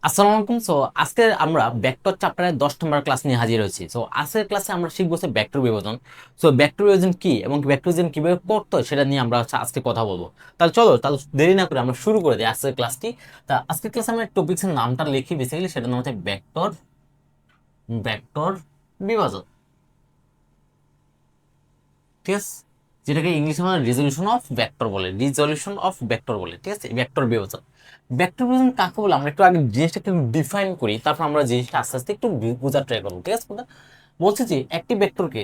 আসসালামু আলাইকুম। আজকে আমরা ভেক্টর চ্যাপ্টারের 10 নম্বর ক্লাস নিয়ে হাজির হয়েছি। আজকের ক্লাসে আমরা শিখবো ভেক্টর বিভাজন। ভেক্টর বিভাজন কি এবং ভেক্টর বিভাজন কিভাবে করতে হয় সেটা নিয়ে আমরা আজকে কথা বলবো। তাহলে দেরি না করে আমরা শুরু করে দিই আজকের ক্লাসটি। আজকের ক্লাসে আমরা টপিক্সের নামটা লিখি, বেসিক্যালি সেটার নাম হচ্ছে ভেক্টর ভেক্টর বিভাজন। ঠিক আছে, যেটাকে ইংলিশে আমরা রিজলিউশন অফ ভেক্টর বলে। ঠিক আছে, ভেক্টর বিভাজন। ভেক্টর বিভাজন কাকে বলে আমরা একটু আগে জিনিসটা একটু ডিফাইন করি, তারপর আমরা জিনিসটা আস্তে আস্তে একটু বোঝার ট্রাই করবো। ঠিক আছে, বলছে যে একটি ভেক্টরকে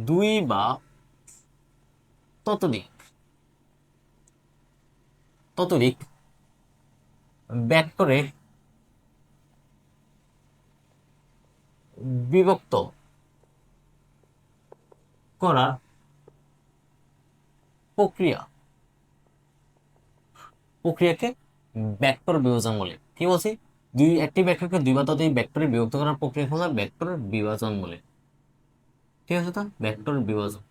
দুই বা ততোধিক ততোধিক ভেক্টরে বিভক্ত করার প্রক্রিয়া প্রক্রিয়াকে ভেক্টর বিভাজন বলে। কি বলছি? একটি ভেক্টরকে দুই বা ততোধিক ভেক্টরে বিভক্ত করার প্রক্রিয়াকে আমরা ভেক্টর বিভাজন বলে। ঠিক আছে, তো ভেক্টর বিভাজন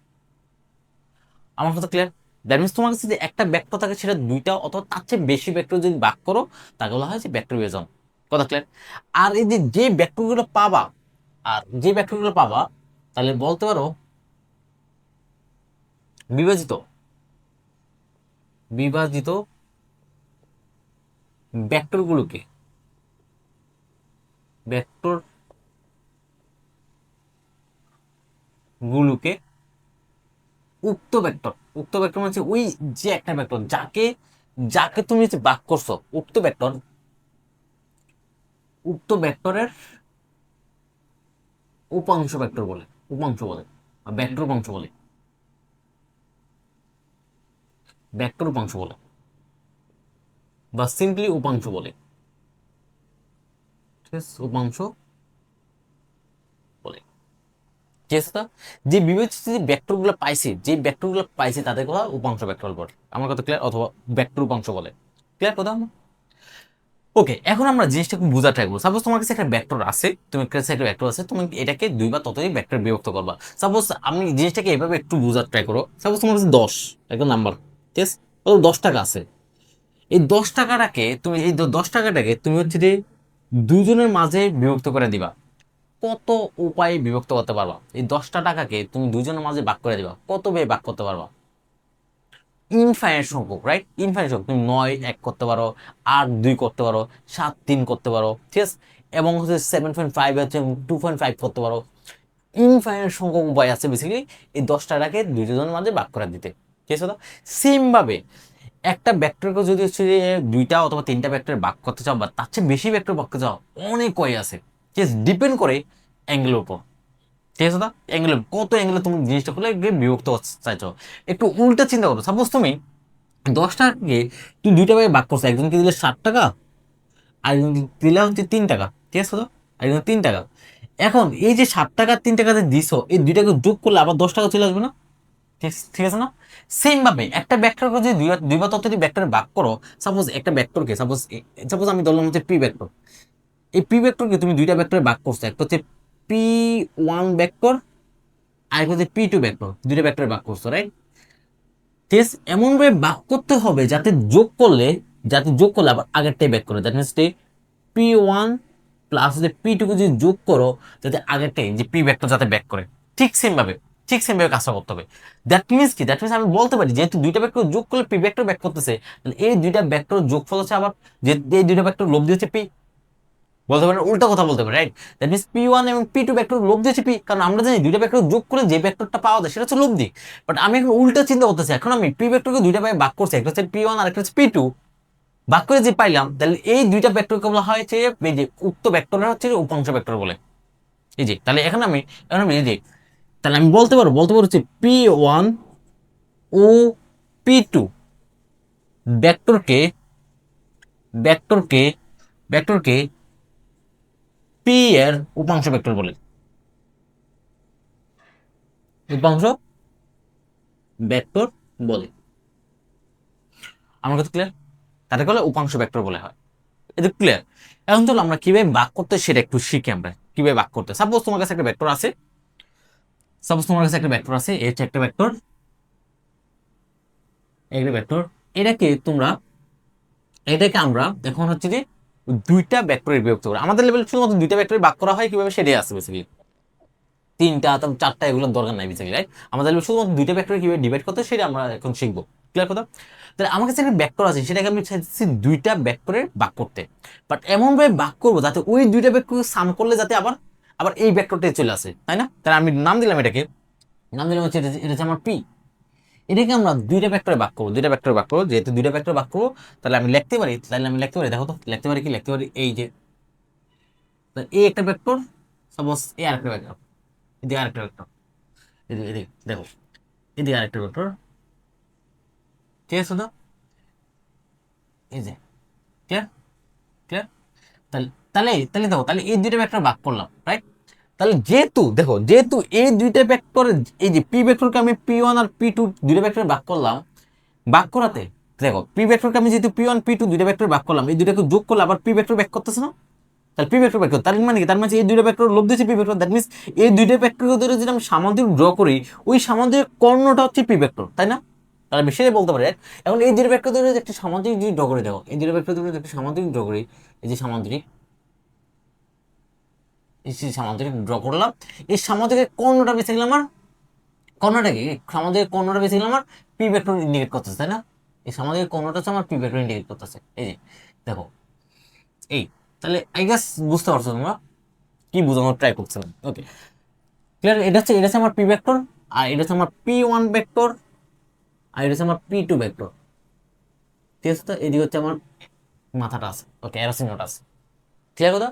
আমার কথা ক্লিয়ার? দ্যাট মিনস তোমার কাছে যদি একটা ভেক্টর থাকে সেটা দুইটা অথবা তার চেয়ে বেশি ভেক্টর যদি ভাগ করো তাকে বলা হয় যে ভেক্টর বিভাজন। কথা ক্লিয়ার? আর এই যে যে ভেক্টরগুলো পাবা আর যে ভেক্টরগুলো পাবা তাহলে বলতে পারো বিভাজিত বিভাজিত ভেক্টরগুলোকে ভেক্টর গুলোকে উক্ত ভেক্টর মানে হচ্ছে ওই যে একটা ভেক্টর যাকে যাকে তুমি যে ভাগ করছো উক্ত ভেক্টরের উপাংশ ভেক্টর বলে। উপাংশ বলে ভেক্টর উপাংশ বলে ভেক্টর উপাংশ বলে বা সিম্পলি উপাংশ বলে। ঠিক আছে, উপাংশ বলে। ঠিক আছে, যে বিবেচিত যে ভেক্টরগুলো পাইছি তাদের কথা উপাংশ ভেক্টর বলে। আমার কথা ক্লিয়ার? অথবা ভেক্টর উপাংশ বলে। ক্লিয়ার কথা? ওকে, এখন আমরা জিনিসটা একটু বোঝার ট্রাই করবো। সাপোজ তোমার কাছে একটা ভেক্টর আছে, তুমি এটাকে দুই বা ততোধিক ভেক্টর বিভক্ত করবা। সাপোজ আমি জিনিসটাকে এভাবে একটু বোঝার ট্রাই করো। সাপোজ তোমার কাছে 10 একটা নাম্বার, ঠিক আছে, 10 টাকা আছে। এই 10 টাকাটাকে তুমি হচ্ছে যে দুইজনের মাঝে বিভক্ত করে দিবা। কত উপায়ে বিভক্ত করতে পারবা? এই 10টা টাকাকে তুমি দুইজনের মাঝে ভাগ করে দিবা, কত ভাবে ভাগ করতে পারবা? ইনফাইনাইট সংখ্যক, রাইট? ইনফাইনাইট সংখ্যক। তুমি 9 1 করতে পারো, 8 2 করতে পারো, 7 3 করতে পারো। ঠিক আছে, এবং হচ্ছে 7.5 আছে, 2.5 করতে পারো। ইনফাইনাইট সংখ্যক উপায় আছে বেসিক্যালি এই 10টাকে দুইজনের মাঝে ভাগ করে দিতে। ঠিক আছে, তো সেম ভাবে একটা ভেক্টরকে যদি হচ্ছে যে দুইটা অথবা তিনটা ভেক্টর ভাগ করতে চাও বা তার চেয়ে বেশি ভেক্টর ভাগ করতে চাও, অনেক ওয়ে আছে। ঠিক আছে, ডিপেন্ড করে অ্যাঙ্গেলের উপর। ঠিক আছে, না অ্যাঙ্গেল কত অ্যাঙ্গেলে তুমি জিনিসটা করলে বিভক্ত করতে চাইছো। একটু উল্টা চিন্তা করো। সাপোজ তুমি 10 টাকাকে তুই দুইটা ভাগে ভাগ করছো, একজনকে দিলে 7 টাকা আর একজনকে দিলে হচ্ছে 3 টাকা। ঠিক আছে, তো একজন 3 টাকা। এখন এই যে 7 টাকা 3 টাকা যে দিছো, এই দুইটাকে যোগ করলে আবার 10 টাকা চলে আসবে না? ঠিক ঠিক আছে না? সেম ভাবে একটা ভেক্টরকে যদি দুই বা ততোধিক ভেক্টরে ভাগ করো, সাপোজ একটা ভেক্টরকে সাপোজ আমি ধরলাম হচ্ছে পি ভেক্টর। এই পি ভেক্টরকে তুমি দুইটা ভেক্টরে ভাগ করছো, একটা হচ্ছে P1 ভেক্টর আর একটা হচ্ছে P2 ভেক্টর। দুইটা ভেক্টরে ভাগ করছো, রাইট? ঠিক আছে, এমন ভাবে ভাগ করতে হবে যাতে যোগ করলে আবার আগেরটাই ব্যাক করে। দ্যাট মিনস P1 প্লাস হচ্ছে P2 কে যদি যোগ করো যাতে আগেরটাই যে পি ভেক্টর যাতে ব্যাক করে। ঠিক সেম ভাবে ঠিক সেম ভাবে কাজটা করতে হবে। দ্যাট মিনস কি? দ্যাট মিনস আমি বলতে পারি যেহেতু দুইটা ভেক্টর যোগ করলে পি ভেক্টর ব্যাক করতেছে, তাহলে এই দুইটা ভেক্টর যোগফল হচ্ছে আবার যে এই দুইটা ভেক্টর লব দিয়েছে পি। বলতে পারেন উল্টা কথা বলতে পারে, রাইট? দ্যাট মিনস P1 এবং P2 ভেক্টর লব দিয়েছে পি, কারণ আমরা জানি দুইটা ভেক্টর যোগ করে যে ভেক্টরটা পাওয়া যায় সেটা হচ্ছে লব্ধি। বাট আমি এখন উল্টা চিন্তা করতেছি, এখন আমি পি ভেক্টরকে দুইটা ভাগে ভাগ করছি, একটা হচ্ছে P1 আর একটা হচ্ছে P2। ভাগ করে যে পাইলাম, তাহলে এই দুইটা ভেক্টরকে বলা হয় যে এই যে উক্ত ভেক্টরের হচ্ছে যে উপাংশ ভেক্টর বলে। এই যে তাহলে এখন আমি এই যে তাহলে আমি বলতে পারবো হচ্ছে P1 ও P2 ভেক্টরকে ভেক্টরকে ভেক্টরকে পি এর উপাংশ ভেক্টর বলে। উপাংশ ভেক্টর বলে। আমার কথা ক্লিয়ার? তাদের বলে উপাংশ ভেক্টর বলে হয়। এটা ক্লিয়ার? এখন চলো আমরা কিভাবে ভাগ করতে সেটা একটু শিখি। আমরা কিভাবে ভাগ করতে, সাপোজ তোমার কাছে একটা ভেক্টর আছে, সাপোজ তোমার কাছে একটা ভেক্টর আছে, এই হচ্ছে একটা ভেক্টর, একটা ভেক্টর। এটাকে আমরা এখন হচ্ছে যে দুইটা ভেক্টরে বিভক্ত করি। আমাদের লেভেলে শুধুমাত্র দুইটা ভেক্টরে ভাগ করা হয়, কিভাবে সেটাই আছে বেসিক্যালি, তিনটা চারটা এগুলোর দরকার নাই বেসিক্যালি, রাইট? আমাদের শুধুমাত্র দুইটা ভেক্টরে কিভাবে ডিভাইড করতে সেটা আমরা এখন শিখবো। ক্লিয়ার কথা? তাহলে আমার কাছে একটা ভেক্টর আছে, সেটাকে আমি চাইছি দুইটা ভেক্টরে ভাগ করতে, বাট এমন ভাবে ভাগ করবো যাতে ওই দুইটা ভেক্টরকে সাম করলে যাতে আবার আবার এই ভেক্টরটাই চলে আসে, তাই না? তাহলে আমি নাম দিলাম এটাকে, নাম দিলাম হচ্ছে এটা হচ্ছে আমার পি। এটাকে আমরা দুইটা ভেক্টরে ভাগ করবো, দুইটা ভেক্টরে ভাগ করবো, যেহেতু দুইটা ভেক্টরে ভাগ করবো তাহলে আমি লিখতে পারি, দেখো তো লিখতে পারি কি, লিখতে পারি এই যে এ একটা ভেক্টর, সাপোজ এ আরেকটা ভেক্টর, এদিকে আরেকটা ভেক্টর, এদিকে দেখো, এদিকে আরেকটা ভেক্টর, ঠিক আছে তো? এই যে ক্লিয়ার, ক্লিয়ার। তাহলে তাহলে তাহলে দেখো, তাহলে এই দুইটা ভেক্টর ভাগ করলাম, রাইট? তাহলে যেহেতু দেখো, যেহেতু এই দুইটা ভেক্টর, এই যে পি ভেক্টরকে আমি পি ওয়ান আর পি টু দুইটা ভেক্টরে ভাগ করলাম, ভাগ করাতে দেখো পি ভেক্টরকে আমি যেহেতু পি ওয়ান পি টু দুইটা ভেক্টর ভাগ করলাম, এই দুইটাকে যোগ করলে আবার পি ভেক্টর ব্যাক করতেছে না? তাহলে পি ভেক্টর ব্যাক, তার মানে কি, তার মানে এই দুইটা ভেক্টর লোভ দিয়েছে পি ভেক্টর, দ্যাট মিনস এই দুইটা ভেক্টরকে ধরে যদি আমি সামান্তরিক ড্র করি, ওই সামান্তরিক কর্ণটা হচ্ছে পি ভেক্টর, তাই না? তাহলে আমি সেটাই বলতে পারি। এখন এই দুইটা ভেক্টর ধরে একটি সামান্তরিক যদি ড্র করে, দেখো এই দুইটা ভেক্টর ধরে একটি সামান্তরিক ড্র করি, এই যে সামান্তরিক, এই যে সামান্তরিক ড্র করলাম, এই সামান্তরিকের কর্ণটা বেসিক্যালি আমার, কর্ণটা কি, সামান্তরিক কর্ণটা বেসিক্যালি আমার পি ভেক্টর ইন্ডিকেট করতেছে, তাই না? এই সামান্তরিক কর্ণটা হচ্ছে আমার পি ভেক্টর ইন্ডিকেট করতেছে, এই যে দেখো এই। তাহলে আই গেস বুঝতে পারছো তোমরা কি বোঝানোর ট্রাই করছিলাম? ওকে, ক্লিয়ার? এটা হচ্ছে আমার পি ভেক্টর, আর এটা হচ্ছে আমার পি ওয়ান ভেক্টর, আর এটা হচ্ছে আমার পি টু ভেক্টর, ঠিক আছে তো? এদিকে হচ্ছে আমার মাথাটা আছে, ওকে, অ্যারোসিনোট আছে। ক্লিয়ার কথা?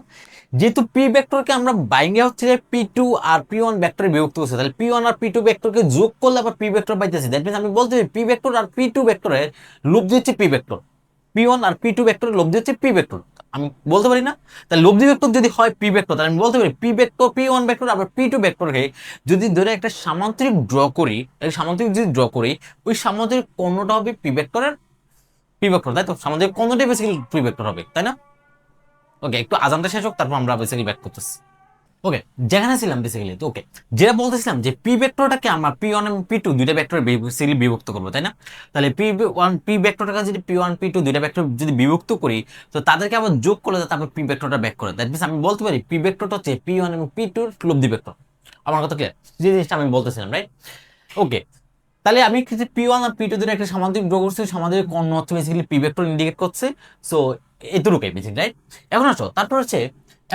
যেহেতু পি ভেক্টরকে আমরা বাইঙ্গে হচ্ছে যে পি টু আর পি ওয়ান ভেক্টরে বিভক্ত করছে, তাহলে পি ওয়ান আর পি টু ভেক্টরকে যোগ করলে আবার পি ভেক্টর পাইতেছি। দ্যাট মিনস আমি বলতে পারি পি ভেক্টর আর পি টু ভেক্টরের লব্ধি হচ্ছে পি ভেক্টর, পি ওয়ান আর পি টু ভেক্টরের লব্ধি হচ্ছে পি ভেক্টর। আমি বলতে পারি না? তাহলে লব্ধি ভেক্টর যদি হয় পি ভেক্টর, তাহলে আমি বলতে পারি P vector P one vector আবার পি টু ভেক্টরকে যদি ধরে একটা সামান্তরিক ড্র করি, সামান্তরিক যদি ড্র করি, ওই সামান্তরিক কর্ণটা হবে পি ভেক্টরের পি ভেক্টর, তাই তো? সামান্তরিক কর্ণটাই বেসিক্যালি পি ভেক্টর হবে, তাই না? ওকে, একটু আজানটা শেষ হোক, তারপর আমরা বেসিক্যালি ব্যাক করতেছি। ওকে, যেখানে ছিলাম বেসিক্যালি, তো ওকে, যেটা বলতেছিলাম যে পি ভেক্টরটাকে আমরা পি ওয়ান এবং পি টু দুইটা ভেক্টরে বেসিক্যালি বিভক্ত করবো, তাই না? তাহলে পি ওয়ান পি ভেক্টরটাকে যদি পি ওয়ান পি টু দুইটা ভেক্টর যদি বিভক্ত করি, তো তাদেরকে আবার যোগ করলে যাতে আমরা পি ভেক্টরটা ব্যাক করে, দ্যাট মিনস আমি বলতে পারি পি ভেক্টরটা হচ্ছে পি ওয়ান এবং পি টুর লব্ধি ভেক্টর। আমার কথা ক্লিয়ার? যে জিনিসটা আমি বলতেছিলাম, রাইট? ওকে, তাহলে আমি কিছু পি ওয়ান আর পি টু দুটো একটা সামান্তরিক ড্র করছি, সামান্তরিক কর্ণ হচ্ছে বেসিক্যালি পি ভেক্টর ইন্ডিকেট করছে। সো এতটুকুই বেসিক্যালি, রাইট? এখন আসো, তারপর হচ্ছে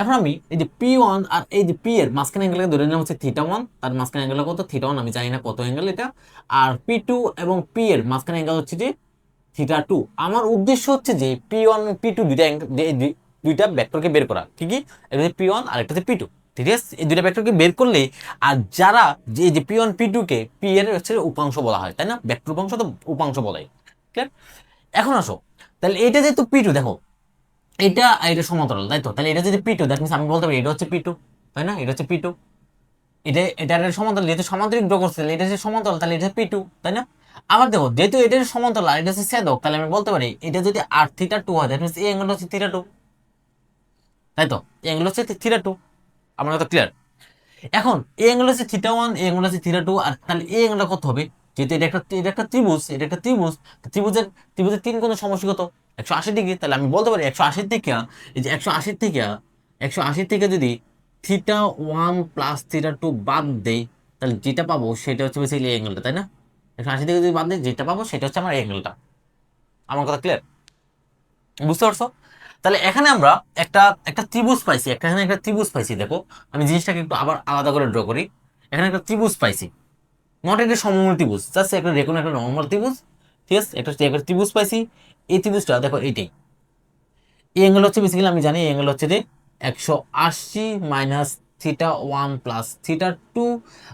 এখন আমি এই যে পি ওয়ান আর এই যে পি এর মাঝখানে অ্যাঙ্গেলকে ধরে নিলাম হচ্ছে থিটা ওয়ান, তার মাঝখানে অ্যাঙ্গেল কত থিটা ওয়ান, আমি জানি না কত অ্যাঙ্গেল এটা। আর পি টু এবং পি এর মাঝখানে অ্যাঙ্গেল হচ্ছে যে থিটা টু। আমার উদ্দেশ্য হচ্ছে যে পি ওয়ান পি টু দুইটা ভেক্টরকে বের করা, ঠিকই? এটা হচ্ছে পি ওয়ান আর একটা হচ্ছে পি টু, ঠিক আছে? এই দুইটা ভেক্টরকে বের করলে, আর যারা যে পি ওয়ান পি টু কে পি এর হচ্ছে উপাংশ বলা হয়, তাই না? ভেক্টর উপাংশ তো উপাংশ বলাই, ক্লিয়ার? এখন আসো, তাহলে এটা যেহেতু পি টু, দেখো এটা এটা সমান্তরাল, তাই তো? তাহলে এটা যদি পি টু, দ্যাট মিনস আমি বলতে পারি এটা হচ্ছে পি টু, তাই না? এটা হচ্ছে পি টু, এটা সমান্তরাল, যেহেতু সমান্তরিক ড্র করছে এটা হচ্ছে সমান্তরাল, তাহলে এটা পি টু, তাই না? আবার দেখো, যেহেতু এটা সমান্তরাল আর এটা হচ্ছে ছেদক, তাহলে আমি বলতে পারি এটা যদি আর থিটা টু হয়, দ্যাট মিনস এই অ্যাঙ্গেল হচ্ছে থিটা টু, তাই তো? এই অ্যাঙ্গেল হচ্ছে থিটা টু। আমার কথা ক্লিয়ার? এখন এই অ্যাঙ্গেল হচ্ছে থিটা ওয়ান, এই অ্যাঙ্গেল হচ্ছে থিটা টু, আর তাহলে এই অ্যাঙ্গেলটা কত হবে? যেহেতু এটা একটা ত্রিভুজ, এটা একটা ত্রিভুজ, ত্রিভুজের ত্রিভুজের তিন কোণের সমষ্টি কত? 180 ডিগ্রি। তাহলে আমি বলতে পারি 180 থেকে, এই যে 180 থেকে যদি theta one plus theta two বাদ দেই, তাহলে যেটা পাবো সেটা হচ্ছে বেসিক্যালি এই অ্যাঙ্গেলটা, তাই না? 180 থেকে যদি বাদ দিই, যেটা পাবো সেটা হচ্ছে আমার এই অ্যাঙ্গেলটা। আমার কথা ক্লিয়ার? বুঝতে পারছো? তাহলে এখানে আমরা একটা একটা ত্রিভুজ পাইছি, এখানে একটা ত্রিভুজ পাইছি। দেখো আমি জিনিসটাকে একটু আবার আলাদা করে ড্র করি। এখানে একটা ত্রিভুজ পাইছি, নট একটা সমমূল ত্রিভুজ, জাস্ট একটা রেখুন, একটা নর্মাল ত্রিভুজ, ঠিক আছে? একটা ত্রিভুজ পাইছি। এই ত্রিভুজটা দেখো এইটাই, এই অ্যাঙ্গেল হচ্ছে বেসিক্যালি আমি জানি এই অ্যাঙ্গেল হচ্ছে যে 180 minus theta one plus theta two,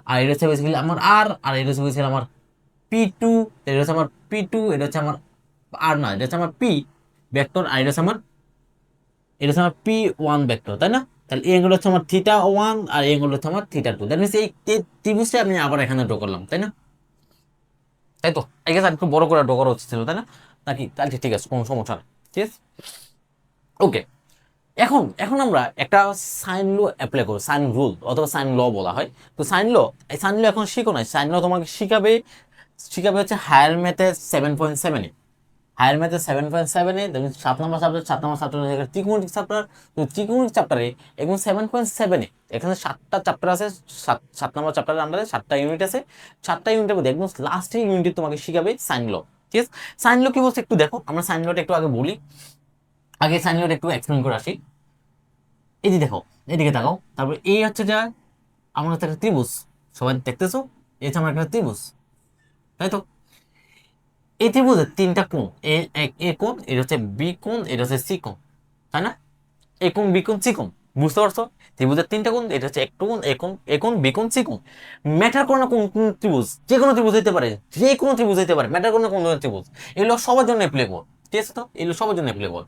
আর এটা হচ্ছে বেসিক্যালি আমার আর এটা হচ্ছে বেসিক্যালি আমার পি টু, এটা হচ্ছে আমার পি টু, এটা হচ্ছে আমার আর না, এটা হচ্ছে আমার পি ভেক্টর, আর এটা হচ্ছে আমার পি ওয়ান ভেক্টর, তাই না? তাহলে এই অ্যাঙ্গেল হচ্ছে আমার থিটা ওয়ান আর এই অ্যাঙ্গেল হচ্ছে আমার থিটা টু, দ্যাট মিনস এই ত্রিভুজটা আমি আবার এখানে ড্র করলাম, তাই না? তাই তো? আই গেস একটু বড় করে ড্র করা হচ্ছিল, তাই না? নাকি? তাহলে ঠিক আছে, কোনো সমস্যা নেই, ঠিক আছে? ওকে, এখন এখন আমরা একটা সাইন ল অ্যাপ্লাই করবো, সাইন রুল অথবা সাইন ল বলা হয়। তো সাইন ল এখন শিখো না, সাইন ল তোমাকে শিখাবে শিখাবে হচ্ছে হায়ার ম্যাথে 7.7-এ। হায়ার ম্যাথে 7.7-এ 7 নম্বর চ্যাপ্টার, 7 নম্বর চ্যাপ্টার ত্রিকোণমিতিক চ্যাপ্টার। তো ত্রিকোণমিতিক চ্যাপ্টারে এবং 7.7-এ এখানে 7টা চ্যাপ্টার আছে, 7 নম্বর চ্যাপ্টারের আন্ডারে 7টা ইউনিট আছে। 7টা ইউনিটের মধ্যে একদম লাস্টের ইউনিটে তোমাকে শিখাবে সাইন ল। ঠিক আছে, সাইন ল কি বলছে একটু দেখো, আমরা সাইন লটা একটু আগে বলি, আগে সাইন লটা একটু এক্সপ্লেন করে আসি। এই যে দেখো, এদিকে তাকাও, তারপর এই হচ্ছে যা আমার কাছে একটা ত্রিভুজ, সবাই দেখতেছো, এই হচ্ছে আমার একটা ত্রিভুজ, তাই তো? এই ত্রিভুজের 3টা কোণ, এ কোণ, এটা হচ্ছে বি কোণ, এটা হচ্ছে সি কোণ, তাই না? এ কোণ বি কোণ সি কোণ, বুঝতে পারছো? ত্রিভুজের 3টা কোণ, এটা হচ্ছে একটা কোণ, এ কোণ বি কোণ সি কোণ। ম্যাটার করে না কোন কোন ত্রিভুজ, যে কোনো ত্রিভুজ হতে পারে, যে কোনো ত্রিভুজ হতে পারে, ম্যাটার করে না কোন ধরনের ত্রিভুজ, এগুলো সবার জন্য অ্যাপ্লিকেবল। ঠিক আছে, তো এগুলো সবার জন্য অ্যাপ্লিকেবল।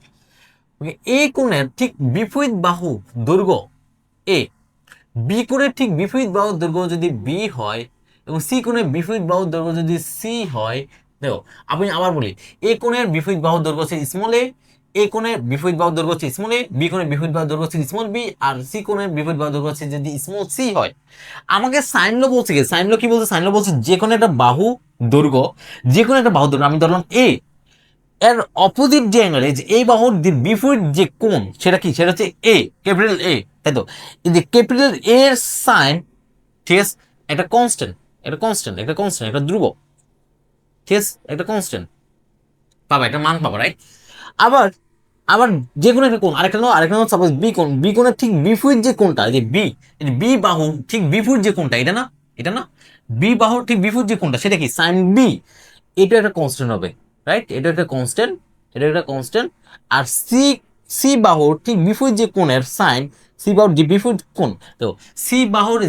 এই কোণের ঠিক বিপরীত বাহু দৈর্ঘ্য এ, বি কোণের ঠিক বিপরীত বাহুর দৈর্ঘ্য যদি বি হয় এবং সি কোণের বিপরীত বাহুর দৈর্ঘ্য যদি সি হয়, দেখো আমি আবার বলি, এ কোণের বিপরীত বাহুর দৈর্ঘ্য হচ্ছে স্মল এ কোণের বিপরীত বাহুর দৈর্ঘ্য হচ্ছে স্মল বি কোণের বিপরীত বাহুর দৈর্ঘ্য হচ্ছে স্মল বি, আর সি কোণের বিপরীত বাহুর দৈর্ঘ্য হচ্ছে যদি স্মল সি হয়। আমাকে সাইন ল বলছে কি, সাইন ল কি বলছে, সাইন ল বলছে যে কোনো একটা বাহু দৈর্ঘ্য, যে কোনো একটা বাহু দৈর্ঘ্য, আমি ধরলাম এ, এর অপোজিট যে অ্যাঙ্গেল, এই বাহুর বিপরীত যে কোণ সেটা কি, সেটা হচ্ছে এ, ক্যাপিটাল এ, তাই তো? এই যে ক্যাপিটাল এর সাইন, ঠিক আছে, একটা কনস্ট্যান্ট, একটা ধ্রুব, ঠিক আছে, একটা কনস্ট্যান্ট পাবা, একটা মান পাবা, রাইট? আবার আবার যে কোনো একটা কোণ, আরেকটা নাও সাপোজ বি কোণ, বি কোণের ঠিক বিপরীত যে কোণটা, যে বি, বি বাহু ঠিক বিপরীত যে কোণটা, এটা না বি বাহুর ঠিক বিপরীত যে কোণটা, সেটা কি সাইন বি, এটা একটা কনস্ট্যান্ট হবে, রাইট? এটা একটা কনস্ট্যান্ট। আর সি, সি বাহুর ঠিক বিপরীত যে কোণের সাইন, সি বাহুর যে বিপরীত কোণ, তো সি বাহুর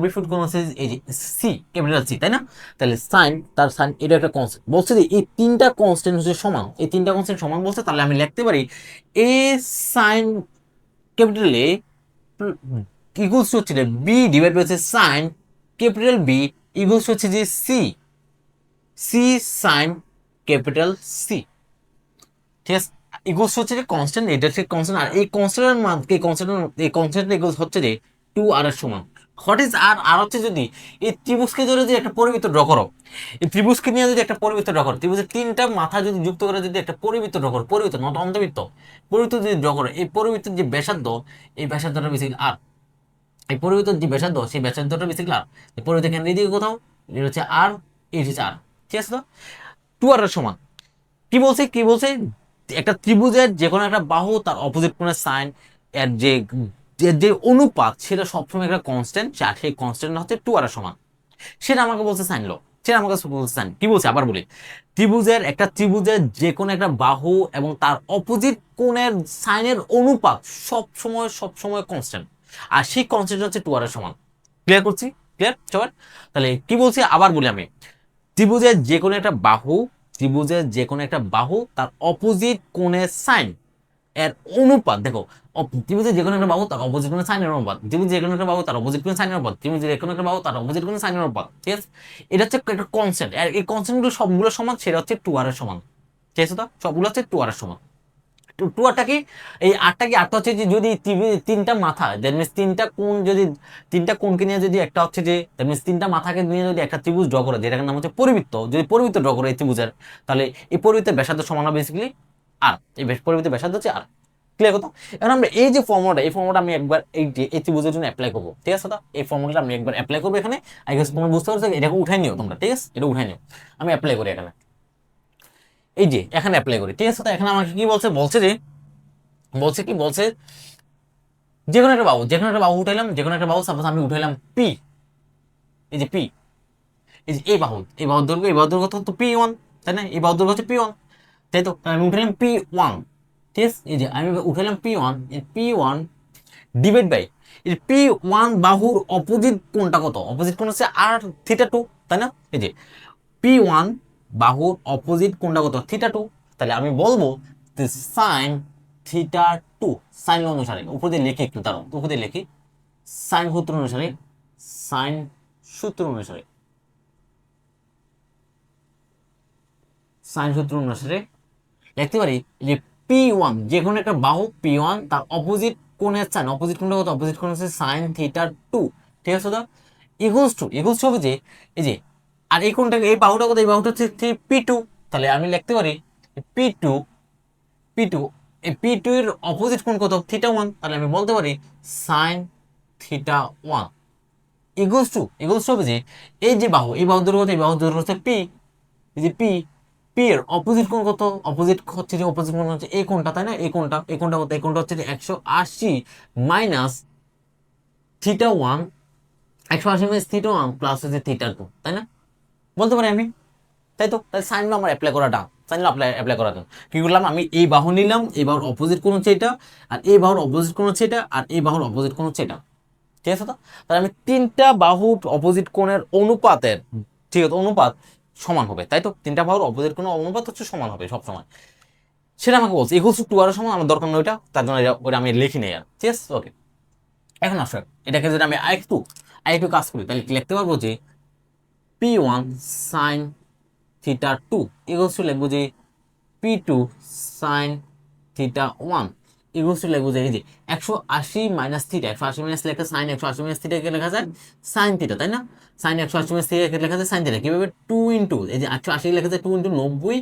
বিপরীত কোণ হচ্ছে এই যে সি, ক্যাপিটাল সি, তাই না? তাহলে সাইন, তার সাইন, এটা একটা কনস্ট্যান্ট বলছে যে এই 3টা কনস্ট্যান্ট হচ্ছে সমান, এই 3টা কনস্ট্যান্ট সমান বলছে, তাহলে আমি লিখতে পারি এ সাইন ক্যাপিটাল এ ইকুয়ালস হচ্ছে b divide by sine capital B equals হচ্ছে যে c, c sine capital C, ঠিক আছে? ইকুয়ালস হচ্ছে যে কনস্ট্যান্ট, এটা হচ্ছে কনস্ট্যান্ট, আর এই কনস্ট্যান্টের মান, এই কনস্ট্যান্ট ইকুয়ালস হচ্ছে যে 2r এর সমান। হোয়াট ইজ আর? আর হচ্ছে যদি এই ত্রিভুজকে ধরে যদি একটা পরিবৃত্ত ড্র করো, এই ত্রিভুজকে নিয়ে যদি একটা পরিবৃত্ত ড্র করো, ত্রিভুজের 3টা মাথা যদি যুক্ত করে যদি একটা পরিবৃত্ত ড্র করো, পরিবৃত্ত নট অন্তবৃত্ত, পরিবৃত্ত যদি ড্র করো, এই পরিবৃত্তের যে ব্যাসার্ধ, এই ব্যাসার্ধটা বেসিক্যালি আর, এই পরিবৃত্তের যে ব্যাসার্ধ, সেই ব্যাসার্ধটা বেসিক্যালি আর, এই পরিবৃত্ত কেন্দ্র এদিকে কোথাও, এটা হচ্ছে আর, এই হচ্ছে আর, ঠিক আছে? তো 2r এর সমান। কি বলছে একটা ত্রিভুজের যে কোনো একটা বাহু তার অপোজিট কোণের সাইন, এর যে যে অনুপাত সেটা সবসময় একটা কনস্ট্যান্ট, আর সেই কনস্ট্যান্ট হচ্ছে 2r এর সমান। সেটা আমাকে বলছে সাইন ল, সেটা আমাকে বলছে সাইন। কি বলছে আবার বলি, ত্রিভুজের যে কোনো একটা বাহু এবং তার অপোজিট কোণের সাইনের অনুপাত সবসময় কনস্ট্যান্ট, আর সেই কনস্ট্যান্ট হচ্ছে 2r এর সমান। ক্লিয়ার করছি? ক্লিয়ার সবার? তাহলে কি বলছি আবার বলি আমি, ত্রিভুজের যে কোনো একটা বাহু, তার অপোজিট কোণের সাইন এর অনুপাত, দেখো ত্রিভুজের যে কোনো একটা বাহু তার অপোজিট কোণের সাইনের অনুপাত, ত্রিভুজের যে কোনো একটা বাহু তার অপোজিট কোণের সাইনের অনুপাত, ত্রিভুজের যে কোনো একটা বাহু তার অপোজিট কোণের সাইনের অনুপাত, ঠিক আছে? এটা হচ্ছে একটা কনস্ট্যান্ট, আর এই কনস্ট্যান্টগুলো সবগুলো সমান, সেটা হচ্ছে 2r এর সমান, ঠিক আছে? তো সবগুলো হচ্ছে 2r এর সমান। টু আরটা কি, এই আটটা কি, আটটা হচ্ছে যে যদি 3টা মাথা, দ্যাট মিনস 3টা কোণ, যদি 3টা কোণকে নিয়ে যদি একটা হচ্ছে যে, দ্যাট মিনস 3টা মাথাকে নিয়ে যদি একটা ত্রিভুজ ড্র করে, যেটার নাম হচ্ছে পরিবৃত্ত, যদি পরিবৃত্ত ড্র করে এই ত্রিভুজের, তাহলে এই পরিবৃত্তের ব্যাসার্ধ সমান হবে বেসিক্যালি আর, এই পরিবৃত্তের ব্যাসার্ধ হচ্ছে আর। ক্লিয়ার কথা? এখন আমরা এই যে ফর্মুলাটা, এই ফর্মুলাটা আমি একবার এই ত্রিভুজের জন্য অ্যাপ্লাই করবো, ঠিক আছে? তো এই ফর্মুলাটা আমি একবার অ্যাপ্লাই করবো এখানে, আই গেস তোমরা বুঝতে পারছো, এটাকে উঠাই নিও তোমরা, ঠিক আছে? এটা উঠাই নিও, আমি অ্যাপ্লাই করি এখানে, এই যে এখানে অ্যাপ্লাই করি, ঠিক আছে? তো এখানে আমাকে কি বলছে, বলছে যে কোনো একটা বাহু উঠাইলাম, যে কোনো একটা বাহু, সাপোজ আমি উঠাইলাম পি, এই যে পি, এই যে এই বাহুর দৈর্ঘ্য তো P1, তাই না? এই বাহুর দৈর্ঘ্য হচ্ছে P1, তাই তো? আমি উঠাইলাম P1, ঠিক আছে? এই যে আমি উঠাইলাম P1, P1 ডিভাইড বাই এই P1 বাহুর অপোজিট কোণটা কত? অপোজিট কোণ হচ্ছে r θ2, তাই না? এই যে P1 বাহুর অপোজিট কোণটা কত? θ2। তাহলে আমি বলবো সাইন θ2, সাইন অনুসারে উপর দিয়ে লিখি, একটু দাঁড়াও, উপর দিয়ে লিখি, সাইন সূত্র অনুসারে, সাইন সূত্র অনুসারে সাইন সূত্র অনুসারে লিখতে পারি যে P1 যে কোনো একটা বাহু P1 তার অপোজিট কোণের সাইন, অপোজিট কোণটা কত, অপোজিট কোণ হচ্ছে sin θ2, ঠিক আছে তো, ইকুয়ালস টু হবে যে এই যে, আর এই কোণটা এই বাহুটা কত, এই বাহুটা হচ্ছে P2, তাহলে আমি লিখতে পারি P2 P2 এই P2 এর অপোজিট কোণ কত, θ1, তাহলে আমি বলতে পারি sin θ1 ইকুয়ালস টু হবে যে এই যে বাহু, এই বাহু দৈর্ঘ্য কত, এই বাহু দৈর্ঘ্য হচ্ছে P, এই যে পি এর অপোজিট কোণ কত, অপোজিট হচ্ছে যে অপোজিট কোণ হচ্ছে এই কোণটা, তাই না, এই কোণটা কত, এই কোণটা হচ্ছে 180 মাইনাস θ1, 180 মাইনাস θ1 প্লাস হচ্ছে θ2, তাই না, বলতে পারি আমি, তাই তো, তাই সাইন ল আমার অ্যাপ্লাই করাটা, সাইন ল অ্যাপ্লাই করাটা কি করলাম, আমি এই বাহু নিলাম, এই বাহুর অপোজিট কোণ হচ্ছে এটা, আর এই বাহুর অপোজিট কোণ হচ্ছে এটা, আর এই বাহুর অপোজিট কোণ হচ্ছে এটা, ঠিক আছে তো, তাহলে আমি তিনটা বাহুর অপোজিট কোণের অনুপাতের, ঠিক আছে, অনুপাত সমান হবে, তাই তো, তিনটা বাহুর অপোজিট কোণের অনুপাত হচ্ছে সমান হবে সব সময়, সেটা আমাকে বলছে ইকুয়ালস টু 2 আর সমান, আমার দরকার নয় ওইটা, তার জন্য ওটা আমি লিখি নেই আর, ঠিক আছে, ওকে। এখন আসো এটাকে যদি আমি আরেকটু কাজ করি, তাহলে কি লিখতে পারবো যে P1 sin θ2 ইকুয়ালস টু লিখবো যে P2 sin θ1 ইকুয়ালস টু লিখবো যে এই যে 180 মাইনাস থিটা, 180 মাইনাস লেখা সাইন 180 মাইনাস থিটা কে লেখা যায় সাইন থিটা, তাই না, সাইন 180 মাইনাস থিটা কে লেখা যায় সাইন থিটা, কিভাবে 2 ইনটু এই যে 180 লেখা যায় 2 ইনটু 90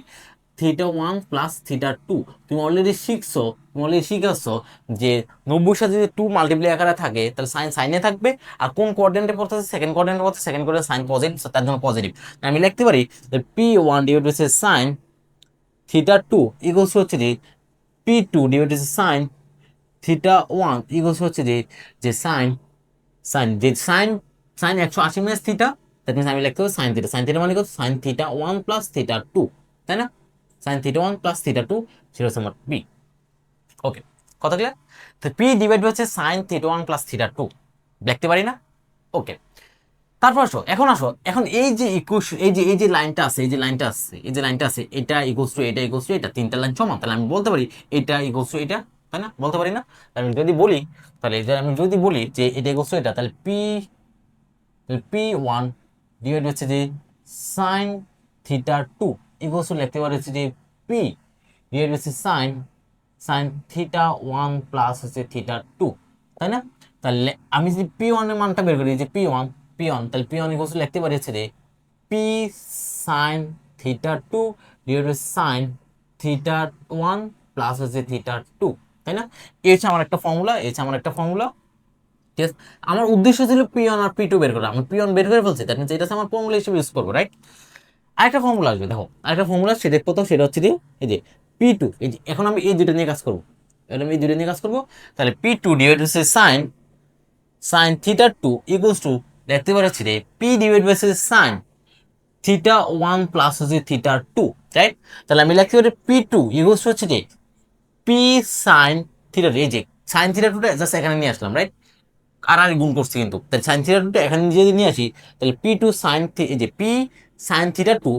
θ1 প্লাস θ2, তুমি অলরেডি শিখেছো যে 90 সাথে যদি 2 মাল্টিপ্লাই আকারে থাকে তাহলে সাইন সাইনে থাকবে, আর কোন কোঅর্ডিনেটে পড়তেছে, সেকেন্ড কোঅর্ডিনেটে পড়তেছে, সেকেন্ড কোঅর্ডিনেট সাইন পজিটিভ, তার জন্য পজিটিভ, আমি লিখতে পারি P1 divide by sign θ2 equals হচ্ছে যে P2 divide by sine θ1 equals হচ্ছে যে sine sine 180 minus theta, that means আমি লিখতে পারি সাইন থিটা মানে কত, সাইন θ1 প্লাস θ2, তাই না, সাইন θ1 প্লাস θ2, সেটা হচ্ছে আমার পি, ওকে, কত ক্লিয়ার, তো পি ডিভাইড হচ্ছে সাইন θ1 প্লাস θ2 লিখতে পারি না, ওকে। তারপর এখন এই যে ইকুয়েশন, এই যে লাইনটা আছে, এটা ইকুয়ালস টু এটা তিনটা লাইন সমান, তাহলে আমি বলতে পারি এটা ইকুয়ালস টু এটা, তাই না, বলতে পারি না, আমি যদি বলি যে এটা ইকুয়ালস টু এটা, তাহলে P1 ডিভাইড হচ্ছে যে সাইন θ2 ইকুয়ালস টু লিখতে পারি হচ্ছে যে P ডিভাইড হচ্ছে সাইন θ1 প্লাস হচ্ছে θ2, তাই না, তাহলে আমি যদি P1 এর মানটা বের করি, যে P1 তাহলে P1 ইকুয়ালস টু লিখতে পারি হচ্ছে যে P sine θ2 divide by sine θ1 plus হচ্ছে θ2, তাই না, এই হচ্ছে আমার একটা ফর্মুলা, ঠিক আছে, আমার উদ্দেশ্য ছিল P1 আর P2 বের করা, আমি P1 বের করে ফেলছি, দ্যাট মিন্স এটা আমার ফর্মুলা হিসেবে ইউজ করবো, রাইট। আরেকটা ফর্মুলা আসবে, দেখো আরেকটা ফর্মুলা সে দেখবো, তো সেটা হচ্ছে এই যে P2, এই যে এখন আমি এই দুটো নিয়ে কাজ করবো, তাহলে P2 ডিভাইড হচ্ছে সাইন θ2 ইকুয়ালস টু দেখতে পাচ্ছি যে P divide by sine θ1 plus হচ্ছে θ2, রাইট, তাহলে আমি লিখতে পারি P2 ইকুয়ালস টু হচ্ছে যে P সাইন θ2, এই যে সাইন θ2টা জাস্ট এখানে নিয়ে আসলাম, রাইট, আর গুণ করছি কিন্তু, তাহলে সাইন θ2টা এখানে যদি নিয়ে আসি, তাহলে P2 সাইন, এই যে P sine θ2,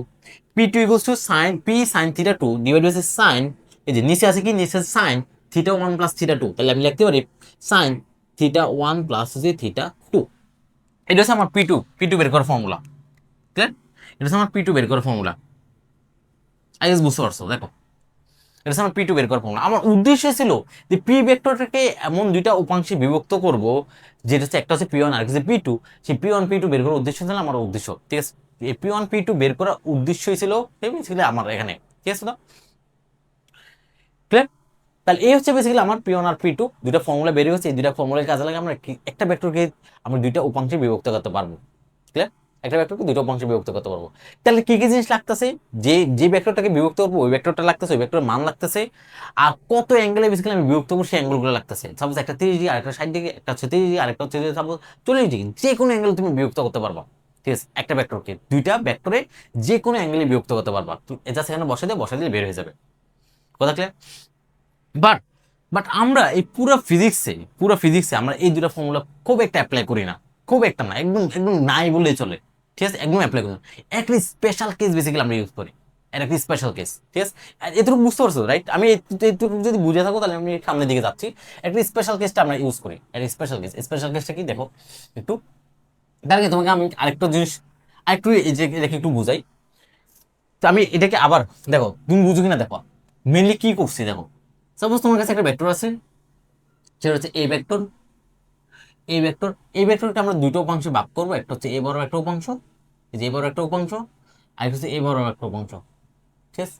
P2 equals to sine P sine θ2 divide by sine, এই যে নিচে আছে কি, নিচে সাইন θ1 প্লাস θ2, তাহলে আমি লিখতে পারি সাইন θ1 প্লাস হচ্ছে θ2, এটা হচ্ছে আমার P2 বের করার ফর্মুলা, ক্লিয়ার, এটা হচ্ছে আমার P2 বের করার ফর্মুলা, আই গেস বুঝতে পারছো, দেখো এটা হচ্ছে আমার P2 বের করার ফর্মুলা। আমার উদ্দেশ্য ছিল যে পি ভেক্টরটাকে এমন দুইটা উপাংশে বিভক্ত করব, যেটা হচ্ছে একটা হচ্ছে P1 আর হচ্ছে P2, সেই P1 P2 বের করার উদ্দেশ্য ছিল আমার উদ্দেশ্য, ঠিক আছে, এই P1 P2 বের করার উদ্দেশ্যই ছিল আমার এখানে, ঠিক আছে তো, ক্লিয়ার, তাহলে এই হচ্ছে বেসিক্যালি আমার P1 আর P2 দুইটা ফর্মুলা বেরিয়ে হচ্ছে, এই দুইটা ফর্মুলার কাজে লাগে আমরা একটা ভেক্টরকে আমরা দুইটা উপাংশে বিভক্ত করতে পারবো, ক্লিয়ার, একটা ভেক্টরকে দুটো উপাংশে বিভক্ত করতে পারবো, তাহলে কি কি জিনিস লাগতেছে, যে ভেক্টরটাকে বিভক্ত করবো ওই ভেক্টরটা লাগতেছে, ওই ভেক্টরের মান লাগতেছে, আর কত অ্যাঙ্গেলে বেসিক্যালি আমি বিভক্ত করবো সেই অ্যাঙ্গেলগুলো লাগতেছে, সাপোজ একটা 30 ডিগ্রি, আরেকটা 60 ডিগ্রি, একটা হচ্ছে 30 ডিগ্রি, আরেকটা হচ্ছে সাপোজ 40 ডিগ্রি, যে কোনো অ্যাঙ্গেল তুমি বিভক্ত করতে পারবা, ঠিক আছে, একটা ভেক্টরকে দুইটা ভেক্টরে যে কোনো অ্যাঙ্গেলে বিভক্ত করতে পারবা, এটা সেখানে বসে দিয়ে বের হয়ে যাবে, কথা ক্লিয়ার, বাট আমরা এই পুরো ফিজিক্সে আমরা এই দুটো ফর্মুলা খুব একটা অ্যাপ্লাই করি না, খুব একটা না, একদম একদম নাই বললেই চলে, ঠিক আছে, একদম অ্যাপ্লাই করি না, একটা স্পেশাল কেস বেসিক্যালি আমরা ইউজ করি, এটা একটা স্পেশাল কেস, ঠিক আছে, এতটুকু বুঝতে পারছো, রাইট, আমি এতটুকু যদি বুঝে থাকো তাহলে আমি সামনের দিকে যাচ্ছি, একটা স্পেশাল কেসটা আমরা ইউজ করি, একটা স্পেশাল কেসটা কি দেখো একটু, তার আগে তোমাকে আমি আরেকটা জিনিস আরেকটু এই যে এটাকে একটু বুঝাই, তো আমি এটাকে আবার দেখো তুমি বুঝো কিনা, দেখো মেনলি কি করছি দেখো, সাপোজ তোমার কাছে একটা ভেক্টর আছে, সেটা হচ্ছে এ ভেক্টর। এই ভেক্টর, এই ভেক্টরকে আমরা দুটো উপাংশে ভাগ করবো, একটা হচ্ছে এ বড় একটা উপাংশ, এই যে এ বড় একটা উপাংশ, আর একটা হচ্ছে এ বড় একটা উপাংশ। ঠিক আছে,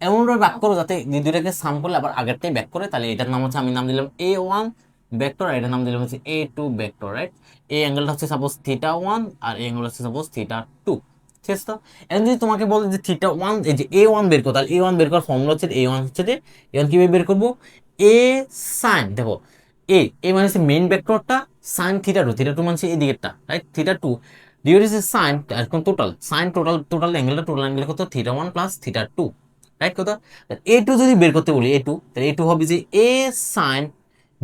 এমনভাবে ভাগ করো যাতে এই দুটাকে সাম করলে আবার আগেরটাই ব্যাক করে, তাহলে এটার নাম হচ্ছে, আমি নাম দিলাম A1 ভেক্টর, আর এটার নাম দিলাম হচ্ছে A2 ভেক্টর, রাইট? এই অ্যাঙ্গেলটা হচ্ছে সাপোজ θ1 আর এই অ্যাঙ্গেল হচ্ছে সাপোজ θ2। ঠিক আছে, তো এখন যদি তোমাকে বলে যে θ1, এই যে A1 বের করো, তাহলে A1 বের করার ফর্মুলা হচ্ছে A1 হচ্ছে যে A1 কিভাবে বের করবো, এ সাইন, দেখো এ মানে হচ্ছে মেইন ভেক্টরটা, সাইন θ2 মানে হচ্ছে এই দিকেরটা, রাইট? θ2 ডিভাইড হচ্ছে সাইন, এখন টোটাল সাইন, টোটাল অ্যাঙ্গেলটা, টোটাল অ্যাঙ্গেল কত, θ1 প্লাস θ2, রাইট? কথা A2 যদি বের করতে বলি, A2, তাহলে A2 হবে যে এ সাইন,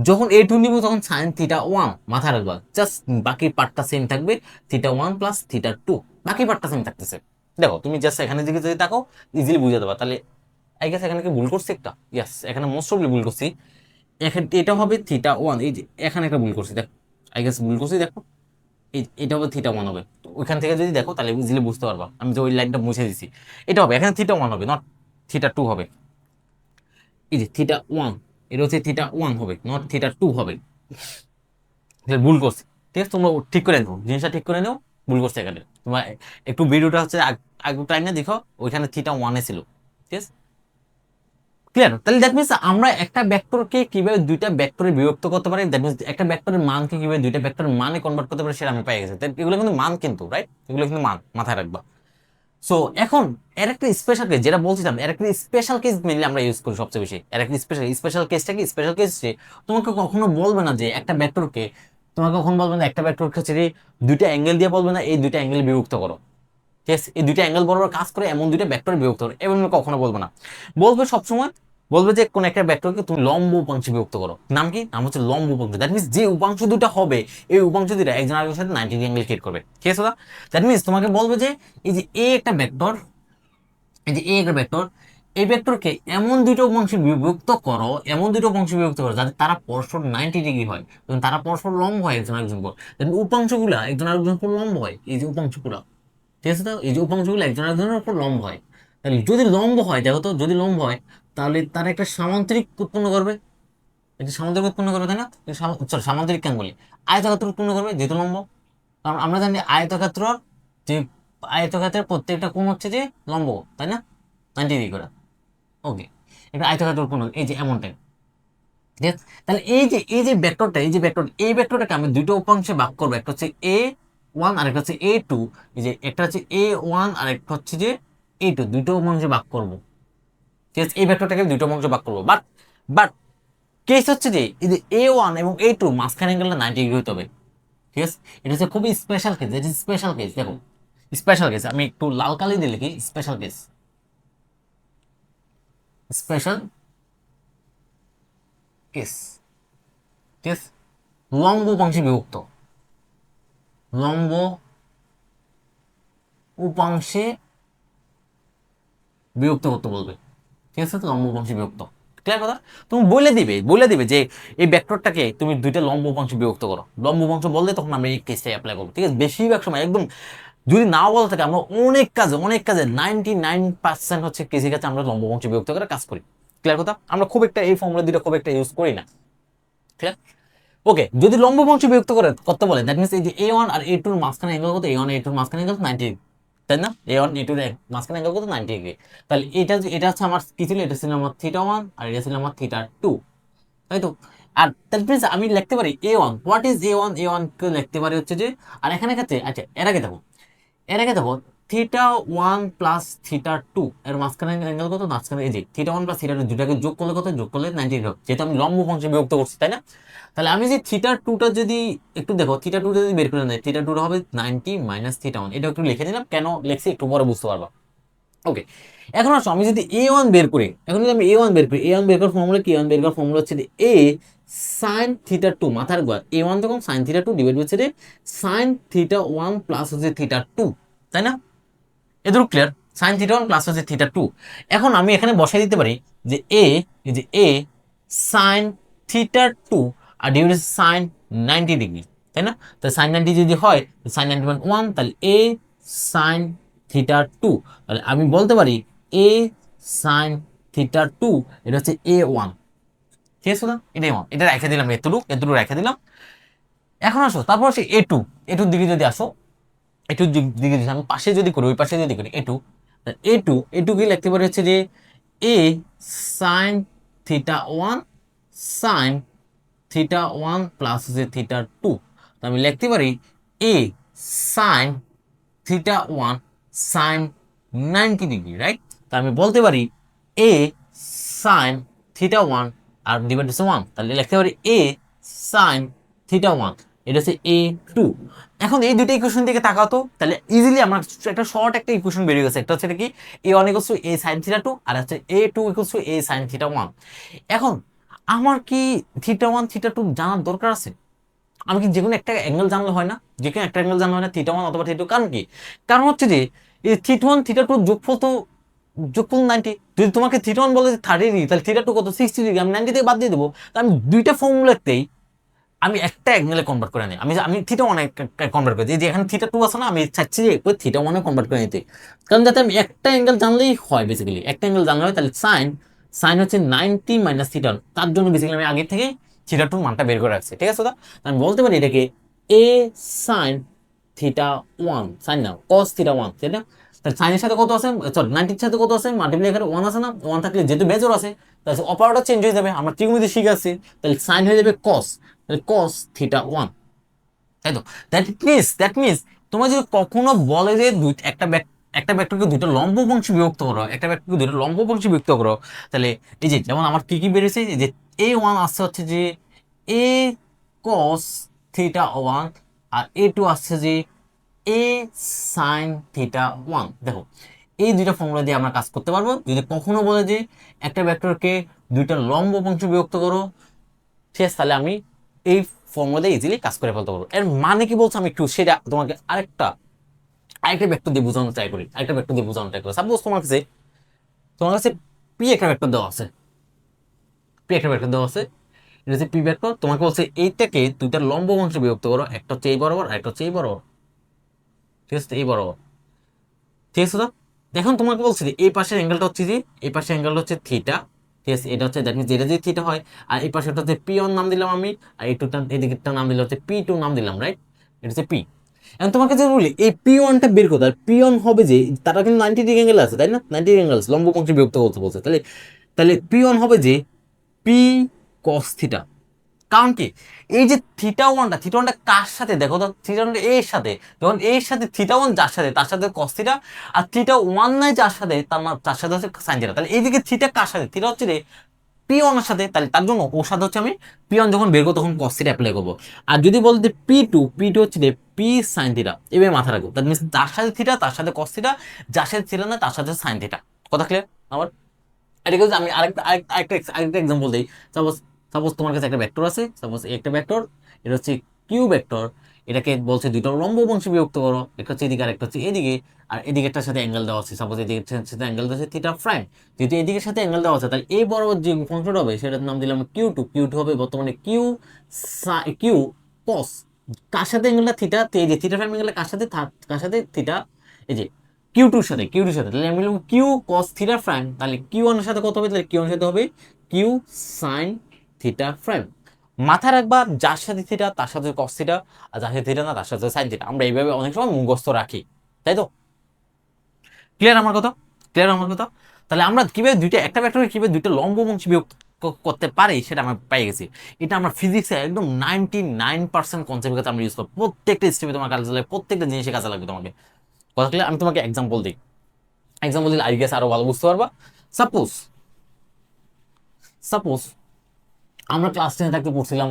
যখন A2 নিব তখন সাইন θ1 মাথায় রাখবা, জাস্ট বাকি পার্টটা সেম থাকবে, θ1 প্লাস θ2, বাকি পার্টটা সেম থাকতেছে। দেখো তুমি জাস্ট এখানে দিকে যদি তাকাও ইজিলি বুঝে দেবা। তাহলে আই গেস এখানে কি ভুল করছি একটা, ইয়েস এখানে মোস্ট অফলি ভুল করছি। এখানে এটা হবে θ1, এই যে এখানে একটা ভুল করছি, দেখো আই গেস ভুল করছি, দেখো এটা হবে θ1 হবে। তো ওইখান থেকে যদি দেখো তাহলে ইজিলি বুঝতে পারবা, আমি যে ওই লাইনটা মুছে দিছি, এটা হবে এখানে θ1 হবে, নট θ2 হবে। এই যে θ1, এটা হচ্ছে θ1 হবে, নট θ2 হবে। ভুল করছি, ঠিক আছে? তোমরা ঠিক করে নেও, জিনিসটা ঠিক করে নেও, ভুল করছে এখানে তোমার। একটু ভিডিওটা হচ্ছে আগে টাইমে দেখো, ওইখানে θ1 ছিল। ঠিক আছে, ক্লিয়ার? তাহলে দ্যাট মিনস আমরা একটা ভেক্টরকে কিভাবে দুইটা ভেক্টরে বিভক্ত করতে পারি, দ্যাট মিনস একটা ভেক্টরের মানকে কিভাবে দুইটা ভেক্টরের মানে কনভার্ট করতে পারি, সেটা আমি পেয়ে গেছি। এগুলো কিন্তু মান, কিন্তু রাইট, এগুলো কিন্তু মান, মাথায় রাখবা। সো এখন এর একটা স্পেশাল কেস, যেটা বলছিলাম, এর একটা স্পেশাল কেস মেনলি আমরা ইউজ করি সবচেয়ে বেশি। এর একটা স্পেশাল কেসটা কি, স্পেশাল কেস তোমাকে কখনো বলবে না যে একটা ভেক্টরকে, তোমাকে কখনো বলবে না একটা ভেক্টরকে হচ্ছে দুইটা অ্যাঙ্গেল দিয়ে, বলবে না এই দুইটা অ্যাঙ্গেল বিভক্ত করো। ঠিক আছে, এই দুইটা অ্যাঙ্গেল বরাবর কাজ করে এমন দুইটা ভেক্টর বিভক্ত করো, এবং কখনো বলবে না। বলবে সবসময়, বলবে যে কোন একটা ভেক্টরকে তুমি লম্ব উপাংশে বিভক্ত করো। নাম কি, নাম হচ্ছে লম্ব উপাংশ। দ্যাট মিনস যে উপাংশ দুটো হবে, এই উপাংশ দুটো একজন আরেকজনের সাথে 90 অ্যাঙ্গেল ক্রিয়েট করবে। ঠিক আছে, দ্যাট মিনস তোমাকে বলবে যে এই যে এ একটা ভেক্টর, এই যে এ একটা ভেক্টর, এই ভেক্টরকে এমন দুটো অংশে বিভক্ত করো, এমন দুটো অংশে বিভক্ত করো যাতে তারা পরস্পর 90 ডিগ্রি হয়, এবং তারা পরস্পর লম্ব হয় একজন আরেকজন পর, উপাংশগুলা একজন আরেকজন পর লম্ব হয়, এই যে উপাংশগুলা। ঠিক আছে, তো এই যে উপাংশগুলো একজন আরেকজনের উপর লম্ব হয়, তাহলে যদি লম্ব হয়, দেখো তো যদি লম্ব হয় তাহলে তারা একটা সামান্তরিক উৎপন্ন করবে, একটা সামান্তরিক উৎপন্ন করবে, তাই না? সামান্তরিক কেন বলি, আয়তক্ষেত্র উৎপন্ন করবে যেহেতু লম্ব। কারণ আমরা জানি আয়তক্ষেত্র, যে আয়তক্ষেত্রের প্রত্যেকটা কোণ হচ্ছে যে লম্ব, তাই না? 90 ডিগ্রি করে। ওকে, এটা আয়তক্ষেত্র উৎপন্ন, এই যে এমন টাইপ। ঠিক আছে, তাহলে এই যে ভেক্টরটা, এই যে ভেক্টর, এই ভেক্টরটাকে আমি দুটো উপাংশে ভাগ করবো, একটা হচ্ছে A1 আর একটা হচ্ছে A2। এই যে একটা হচ্ছে A1 আর একটা হচ্ছে যে A2, দুটো উপাংশে ভাগ করবো। ঠিক আছে, এই ভেক্টরটাকে দুটো উপাংশে ভাগ করবো, বাট বাট কেস হচ্ছে যে এই যে A1 এবং A2 মাঝখানে অ্যাঙ্গেলটা 90 ডিগ্রি হতে হবে। ঠিক আছে, এটা হচ্ছে খুবই স্পেশাল কেস, এটা স্পেশাল কেস। দেখো স্পেশাল কেস, আমি একটু লাল কালি দিয়ে লিখি, স্পেশাল কেস, স্পেশাল কেস। ঠিক আছে, লম্ব উপাংশে বিভক্ত, লম্ব উপাংশে বিভক্ত করতে বলবে। ঠিক আছে, তো লম্ব উপাংশে বিভক্ত, ক্লিয়ার কথা? তুমি বলে দিবে যে এই ভেক্টরটাকে তুমি দুইটা লম্ব উপাংশে বিভক্ত করো। লম্ব উপাংশ বললে তখন আমরা এই কেসটাই অ্যাপ্লাই করবো। ঠিক আছে, বেশিরভাগ সময় একদম যদি নাও বলা থাকে, আমরা অনেক কাজে 99% হচ্ছে কৃষি কাজে আমরা লম্ব উপাংশে বিভক্ত করে কাজ করি। ক্লিয়ার কথা? আমরা খুব একটা এই ফর্মুলা দুটো খুব একটা ইউজ করি না। ঠিক আছে, ওকে, যদি লম্ব উপাংশ বিভক্ত করতে বলে, দ্যাট মিনস এই যে A1 আর A2 এর মাঝখানে অ্যাঙ্গেল কত, A1 A2 এর মাঝখানে অ্যাঙ্গেল 90, তাই না? A1 A2 এর মাঝখানে অ্যাঙ্গেল কত, 90 ডিগ্রি। তাহলে এটা হচ্ছে আমার কি ছিল, এটা ছিল আমার θ1 আর এটা ছিল আমার θ2, তাই তো? আর দ্যাট মিনস আমি লিখতে পারি A1, হোয়াট ইজ A1 কে লিখতে পারি হচ্ছে যে, আর এখানে ক্ষেত্রে আচ্ছা এর আগে দেখো θ1 প্লাস θ2 এর মাঝখানে অ্যাঙ্গেল কত, মাঝখানে এই যে θ1 প্লাস θ2 দুটাকে যোগ করলে 90 ডিগ্রি হবে, যেহেতু আমি লম্ব উপাংশে বিভক্ত করছি, তাই না? তাহলে আমি যে θ2টা যদি একটু দেখো, θ2টা যদি বের করে নেই, θ2টা হবে 90 মাইনাস θ1। এটা একটু লিখে দিলাম, কেন লিখছি একটু পরে বুঝতে পারবা। ওকে, এখন আসো আমি যদি A1 বের করি, এখন যদি আমি A1 বের করি, A1 বের করার ফর্মুলা কি, A1 বের করার ফর্মুলা হচ্ছে A sin θ2, মাথার গোয়া A1 তখন sin θ2 ডিভাইড হচ্ছে sin θ1 প্লাস হচ্ছে θ2, তাই না? এদুর ক্লিয়ার? sin θ1 প্লাস হচ্ছে θ2। এখন আমি এখানে বসাই দিতে পারি যে এই যে A sin θ2 আর ডিভাইড হচ্ছে sin 90 ডিগ্রি, তাই না? তাহলে sin 90 যদি হয়, sin 90 মানে 1, তাহলে A sin θ2, তাহলে আমি বলতে পারি A sin θ2 এটা হচ্ছে A1। ঠিক আছে না, এটাই ওয়ান, এটা রেখে দিলাম, এতটুকু রেখে দিলাম। এখন আসো তারপর আসে এটুর দিকে যদি আসো, এটুর দিকে যদি আমি পাশে যদি করি, ওই পাশে যদি করি এটু কি লিখতে পারি হচ্ছে যে A sine theta one sine theta one plus হচ্ছে থিটা টু। তো আমি লিখতে পারি এ sine theta one sine 90 degree, right? তো আমি বলতে পারি এ সাইন থিটা ওয়ান আর ডিভাইড হচ্ছে ওয়ান, তাহলে লিখতে পারি এ সাইন থিটা ওয়ান, এটা হচ্ছে A2। এখন এই দুটো ইকুয়েশন দিকে তাকাও তো, তাহলে ইজিলি আমার একটা শর্ট একটা ইকুয়েশন বেরিয়ে গেছে। একটা হচ্ছে কি A1 equals to A sin theta two, আর হচ্ছে A2 equals to A sin theta one. এখন আমার কি থিটা ওয়ান থিটা টু জানার দরকার আছে? আমি কি যেকোনো একটা অ্যাঙ্গেল জানলে হয় না? যেকোনো একটা অ্যাঙ্গেল জানলে হয় না থিটা ওয়ান অথবা থিটা টু? কারণ কি? কারণ হচ্ছে যে এই থিটা ওয়ান থিটা টু যোগফল তো যোগফল 90। যদি তোমাকে থিটা ওয়ান বলে 30 ডিগ্রি, তাহলে থিটা টু কত 60 ডিগ্রি, আমি 90 থেকে বাদ দিয়ে দেবো। আমি দুইটা ফর্মুলাতেই আমি একটা অ্যাঙ্গেলে কনভার্ট করে নিই, আমি থিটা ওয়ানে কনভার্ট করে দিই। যে এখানে থিটা টু আছে না, আমি চাচ্ছি যে থিটা ওয়ানে কনভার্ট করে নিতে। কারণ যাতে আমি একটা অ্যাঙ্গেল জানলেই হয়, বেসিক্যালি একটা অ্যাঙ্গেল জানলে হয়। তাহলে সাইন সাইন হচ্ছে 90 মাইনাস থিটা, তার জন্য বেসিক্যালি আমি আগে থেকে থিটা টুর মানটা বের করে রাখছি। ঠিক আছে দাদা? আমি বলতে পারি এটাকে এ সাইন থিটা ওয়ান, সাইন না কস থিটা ওয়ান, তাই না? তাহলে সাইনের সাথে কত আছে, সরি 90-র সাথে কত আছে, মাল্টিপ্লাই এখানে ওয়ান আছে না, ওয়ান থাকলে যেহেতু বেজোর আছে তাহলে অপারেটর চেঞ্জ হয়ে যাবে, আমরা ত্রিকোণমিতি শিখে তাহলে সাইন হয়ে যাবে কস, তাহলে কস থিটা ওয়ান, তাই তো? দ্যাট মিনস তোমার যদি কখনো বলে যে একটা ভেক্টরকে দুইটা লম্ব বংশী বিভক্ত করো, একটা ভেক্টরকে দুইটা লম্ব বংশী বিভক্ত করো, তাহলে এই যে যেমন আমার কি কি বেরিয়েছে, যে A1 আসছে হচ্ছে যে এ কস থিটা ওয়ান, আর A2 আসছে যে এ সাইন থিটা ওয়ান। দেখো এই দুইটা ফর্মুলা দিয়ে আমরা কাজ করতে পারবো। যদি কখনো বলে যে একটা ভেক্টরকে দুইটা লম্ব বংশী বিভক্ত করো, ঠিক আছে, তাহলে আমি এই ফর্মুলা দিয়ে ইজিলি কাজ করে ফেলতে পারবো। এর মানে কি বলছো আমি একটু সেটা তোমাকে আরেকটা ভেক্টর দিয়ে বোঝানোর ট্রাই করি, সাপোজ তোমার কাছে পি একটা ভেক্টর দেওয়া আছে, এটা হচ্ছে পি ভেক্টর। তোমাকে বলছে এইটাকে দুইটা লম্ব অংশে বিভক্ত করো, একটা হচ্ছে এই বরাবর আর একটা হচ্ছে এই বরাবর, ঠিক আছে, এই বরাবর, ঠিক আছে। তো এখন তোমাকে বলছি যে এই পাশের অ্যাঙ্গেলটা হচ্ছে যে এই পাশের অ্যাঙ্গেলটা হচ্ছে থিটা, ঠিক আছে, এটা হচ্ছে দ্যাট মিনস যেটা যদি থিটা হয়, আর এই পাশেটা হচ্ছে পি ওয়ান নাম দিলাম আমি, আর এদিকেরটা নাম দিলাম হচ্ছে P2 নাম দিলাম, রাইট? এটা হচ্ছে পি। এখন তোমাকে যে বলি এই পি ওয়ানটা বের করতে, আর পি ওয়ান হবে যে তারা কিন্তু 90 ডিগ্রি অ্যাঙ্গেল আছে, তাই না? 90 ডিগ্রি অ্যাঙ্গেল লম্ব কোণকে বিভক্ত করতে বলছে, তাহলে তাহলে পি ওয়ান হবে যে পি কস থিটা। কারণ কি এই যে থিটা ওয়ানটা কার সাথে, দেখো তো, থিটা ওয়ানটা এর সাথে, যখন এর সাথে থিটা ওয়ান যার সাথে তার সাথে কস থিটা, আর থিটা ওয়ান নাই যার সাথে তার সাথে হচ্ছে সাইন থিটা। তাহলে এইদিকে থিটা কার সাথে, থিটা হচ্ছে রে পি ওয়ানের সাথে, তাহলে তার জন্য ওর সাথে হচ্ছে আমি পি ওয়ান যখন বের করবো তখন কস থিটা অ্যাপ্লাই করবো। আর যদি বলতে পি টু হচ্ছে রে পি সাইন থিটা, এভাবে মাথা রাখবো। দ্যাট মিনস যার সাথে থিটা তার সাথে কস থিটা, যার সাথে থিটা না তার সাথে সাইন থিটা। কথা ক্লিয়ার আমার? এটাকে যদি আমি আরেকটা এক্সাম্পল দিই, সাপোজ সাপোজ তোমার কাছে একটা ভেক্টর আছে, সাপোজ একটা ভেক্টর, এটা হচ্ছে কিউ ভেক্টর, এটাকে বলছে দুটো লম্ব বংশী বিভক্ত করো, একটা হচ্ছে এদিকে আর একটা হচ্ছে এদিকে, আর এদিকেরটার সাথে অ্যাঙ্গেল দেওয়া আছে, সাপোজ এদিকের সাথে অ্যাঙ্গেল দেওয়া আছে থিটা প্রাইম। যেহেতু এদিকের সাথে অ্যাঙ্গেল দেওয়া আছে, তাহলে এই বরাবর যে ফাংশনটা হবে সেটার নাম দিলাম কিউ টু হবে বর্তমানে কিউ কস, কার সাথে অ্যাঙ্গেলটা থিটা, তো এই যে থিটা প্রাইম অ্যাঙ্গেলটা কার সাথে থিটা, এই যে কিউ টুর সাথে তাহলে আমি বলবো কিউ কস থিটা প্রাইম, তাহলে কিউ ওয়ানের সাথে কত হবে, তাহলে কিউ ওয়ানের সাথে হবে কিউ সাইন থিটা প্রাইম। মাথায় রাখবা যার সাথে থিটা তার সাথে কস থিটা, আর যার সাথে থিটা না তার সাথে সাইন থিটা। আমরা এইভাবে অনেক সময় মুখস্থ রাখি, তাই তো? ক্লিয়ার আমার কথা? তাহলে আমরা কিভাবে একটা ভেক্টরকে কিভাবে দুইটা লম্ববংশী বিয়োগ করতে পারি সেটা আমরা পাই গেছি। এটা আমরা ফিজিক্সে একদম 99% কনসেপ্টের কাছে আমরা ইউজ করবো। প্রত্যেকটা স্টেপে তোমার কাজে লাগবে, প্রত্যেকটা জিনিসে কাজে লাগবে তোমাকে। কথা ক্লিয়ার? আমি তোমাকে এক্সাম্পল দিলে আই গেস আরো ভালো বুঝতে পারবা। সাপোজ সাপোজ আমরা ক্লাস 10 থাকতে পড়ছিলাম,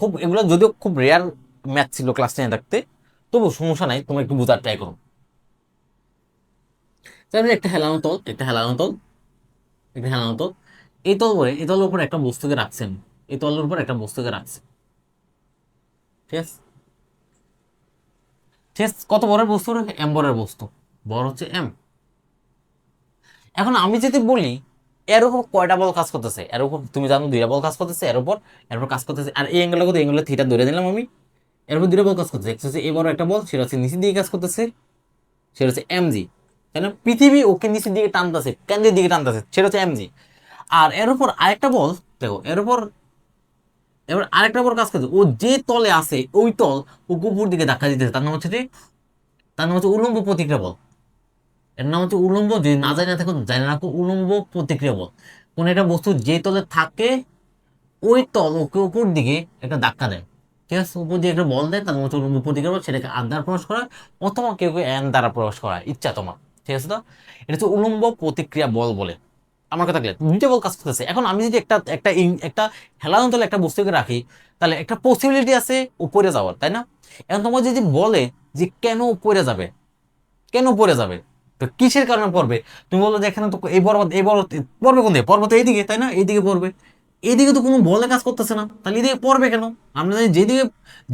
খুব এগুলো যদিও খুব রেয়ার ম্যাথ ছিল ক্লাস 10 থাকতে, তবু সমস্যা নাই, তোমরা একটু বোঝার ট্রাই করো। তাহলে একটা হেলানো তল এই তলের উপর একটা বস্তুকে রাখছেন, এই তলের উপর একটা বস্তুকে রাখছে, ঠিক আছে? ঠিক আছে, কত বড় বস্তু? এম বড়ের বস্তু, বড় হচ্ছে এম। এখন আমি যদি বলি এর উপর কয়টা বল কাজ করতেছে, এর উপর তুমি জানো দুইটা বল কাজ করতেছে, এর উপর কাজ করতেছে, আর এই অ্যাঙ্গেলটা কত, অ্যাঙ্গেল থিটা ধরে দিলাম আমি, এর উপর দুইটা বল কাজ করতেছে, একটা হচ্ছে এই বড় একটা বল, সেটা হচ্ছে নিচের দিকে কাজ করতেছে, সেটা হচ্ছে এমজি, তাই পৃথিবী ওকে নিচের দিকে টানতেছে, কেন্দ্রের দিকে টানতেছে, সেটা হচ্ছে এমজি। আর এর উপর আরেকটা বল দেখো এর উপর এবার আরেকটা বড় কাজ করছে, ও যে তলে আছে ওই তল ওকে উপর দিকে ধাক্কা দিতেছে, তার নাম হচ্ছে উলম্ব প্রতিক্রিয়া বল। এর নাম হচ্ছে উলম্ব, যদি না জানি না থাকো জানি না রাখো, উলম্ব প্রতিক্রিয়া বল। কোন একটা বস্তু যে তলে থাকে ওই তল ওকে উপর দিকে একটা ধাক্কা দেয়, ঠিক আছে, উপর দিকে একটা বল দেয়, তার নাম হচ্ছে উলম্ব প্রতিক্রিয়া বল। সেটাকে আর দ্বারা প্রকাশ করা অথবা কেউ কেউ এন দ্বারা প্রকাশ করা, ইচ্ছা তোমার, ঠিক আছে। তো এটা হচ্ছে উলম্ব প্রতিক্রিয়া বল বলে। আমার কথা গেলে দুইটা বল কাজ করতেছে। এখন আমি যদি একটা একটা একটা হেলানো তলে একটা বস্তুকে রাখি, তাহলে একটা পসিবিলিটি আছে ও পড়ে যাওয়ার, তাই না? এখন তোমার যদি বলে যে কেন পড়ে যাবে, কেন পড়ে যাবে, তো কিসের কারণে পড়বে, তুমি বলো যে এখানে তো এই পর্বত, এই পর্বত পড়বে কোন দিকে, পর্বত এইদিকে, তাই না, এইদিকে পড়বে, এইদিকে তো কোনো বলে কাজ করতেছে না, তাহলে এদিকে পড়বে কেন? আমরা জানি যেদিকে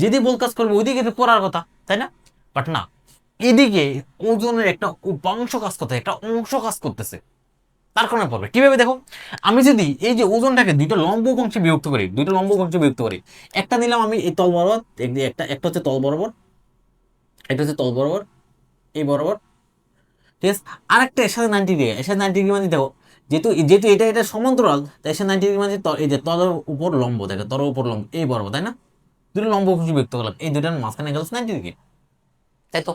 যেদিকে বল কাজ করবে ওইদিকে তো পড়ার কথা, তাই না? বাট না, এদিকে ওজনের একটা উপাংশ কাজ করতেছে, একটা অংশ কাজ করতেছে, তার কারণে পড়বে। কিভাবে দেখো, আমি যদি এই যে ওজনটাকে দুইটা লম্ব অংশে বিভক্ত করি, দুইটা লম্ব অংশে বিভক্ত করি, একটা নিলাম আমি এই তল বরাবর, একটা একটা হচ্ছে তল বরাবর, একটা হচ্ছে তল বরাবর, এই বরাবর, ঠিক আছে, আরেকটা এর সাথে 90 ডিগ্রি, এর সাথে 90 ডিগ্রি মানে দেখো, যেহেতু যেহেতু এটা এটা সমান্তরাল, তাই এর সাথে 90 ডিগ্রি মানে এই যে তলের উপর লম্ব, দেখো তলের উপর লম্ব এই বরাবর, তাই না? দুটো লম্ব অংশ বিভক্ত করলাম, এই দুটার মাঝখানে গেল 90 ডিগ্রি, তাই তো?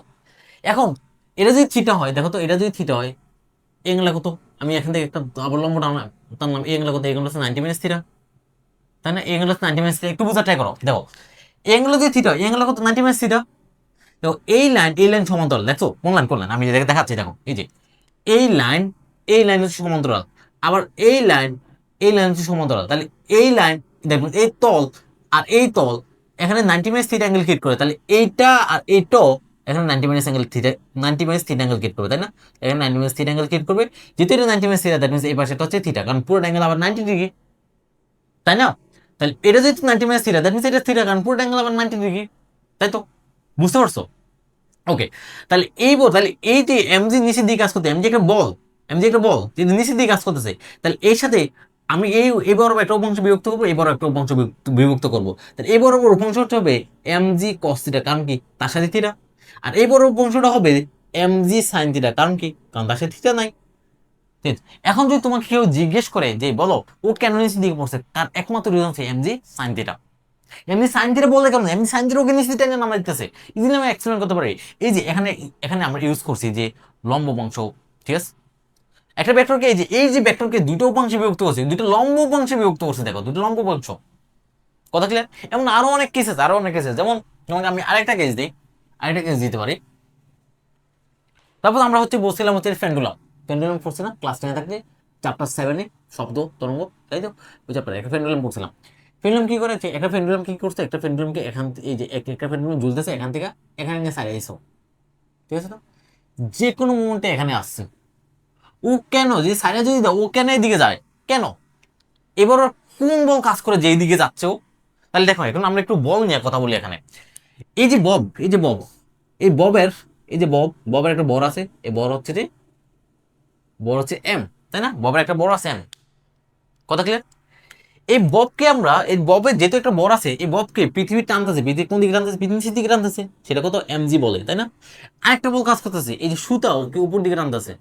এখন এটা যদি থিটা হয়, দেখো তো এটা যদি থিটা হয়, এগুলা কত, আমি এখান থেকে একটা অবলম্ব টানলাম, এগুলা কত, এগুলো হচ্ছে 90 - থিটা, তাই না? এগুলো হচ্ছে 90 - থিটা, একটু বোঝার ট্রাই করো, দেখো এগুলো যদি থিটা হয়, এগুলো কত, 90 - থিটা। দেখো এই লাইন সমান্তরাল, দেখছো কোন লাইন, আমি দেখাচ্ছি, দেখো এই যে এই লাইন, এই লাইন হচ্ছে সমান্তরাল, আবার এই লাইন হচ্ছে সমান্তরাল, তাহলে এই লাইন, দেখবেন এই তল আর এই তল এখানে 90 - থিটা অ্যাঙ্গেল ক্রিয়েট করে, তাহলে এইটা আর এইটাও এখানে 90 - angle theta, 90 - theta angle create করবে, তাই না? এখানে 90 - থিটা অ্যাঙ্গেল ক্রিয়েট করবে, যেহেতু এটা 90 - থিটা, দ্যাট মিনস এই পাশেটা হচ্ছে থিটা, কারণ পুরো অ্যাঙ্গেল আবার 90 ডিগ্রি, তাই না? তাহলে এটা যেহেতু 90 - থিটা, দ্যাট মিনস এটা থিটা, কারণ পুরো অ্যাঙ্গেল আবার 90 ডিগ্রি, তাই তো? বুঝতে পারছো? ওকে, তাহলে তাহলে এই যে এমজি নিচের দিকে কাজ করতে, এমজি একটা বল যদি নিচের দিকে কাজ করতেছে, তাহলে এর সাথে আমি এই বরাবর একটা উপাংশ বিভক্ত করবো, এই বড় একটা উপাংশ বিভক্ত করবো, তাহলে এই বরাবর উপাংশটা হবে এমজি কস থিটা, কারণ কি তার সাথে থিটা, আর এই বড় উপাংশটা হবে এমজি সাইন থিটা, কারণ কি, কারণ তার সাথে থিটা নাই, ঠিক আছে? এখন যদি তোমাকে কেউ জিজ্ঞেস করে যে বলো ও কেন নিচের দিকে পড়ছে, তার একমাত্র রিজন হচ্ছে এমজি সাইন থিটা। এমনি সাইন থিটা বললে কেমন, এমনি সাইন থিটা ওকে নিচে টেনে নামা দিতেছে, ইজিলি আমি এক্সপ্লেন করতে পারি। এই যে এখানে এখানে আমরা ইউজ করছি যে লম্ব বংশ, ঠিক আছে, একটা ভেক্টরকে এই যে ভেক্টরকে দুটো উপাংশে বিভক্ত করছে, দুটো লম্ব উপাংশে বিভক্ত করছে, দেখো দুটো লম্ব উপাংশ, কথা ক্লিয়ার? এমন আরো অনেক কেস আছে, যেমন তোমাকে আমি আরেকটা কেস দিতে পারি। তারপর আমরা হচ্ছে বলছিলাম হচ্ছে পেন্ডুলাম, পড়ছি না ক্লাস 10 থাকতে, চ্যাপ্টার 7-এ শব্দ তরঙ্গ, তাই তো? ওই চ্যাপ্টারে একটা পেন্ডুলাম পড়ছিলাম। পেন্ডুলাম কি করেছে, একটা পেন্ডুলাম কি করছে, একটা পেন্ডুলামকে এখান এই যে একটা পেন্ডুলাম ঝুলতেছে এখান থেকে এখানে নিয়ে সাইড আইসো, ঠিক আছে? তো যে কোনো মুমেন্টে এখানে আসছে, ও কেন যে সাইডে যদি দাও ও কেন এদিকে যায়, কেন? এবার ওর কোন বল কাজ করে যে এইদিকে যাচ্ছে ও? তাহলে দেখো এখন আমরা একটু বল নিয়ে কথা বলি এখানে। এই যে বব এই ববের এই যে ববের একটা বর আছে, এই বর হচ্ছে যে বর হচ্ছে এম, তাই না? ববের একটা বর আছে এম, কথা ক্লিয়ার? এই ববের যেহেতু একটা বর আছে, এই ববকে পৃথিবীর টানতেছে, পৃথিবী কোন দিকে টানতেছে, পৃথিবীর নিচের দিকে টানতেছে, সেটা কত এমজি বলে, তাই না? আরেকটা বল কাজ করতেছে, এই যে সুতা ওকে উপর দিকে টানতেছে,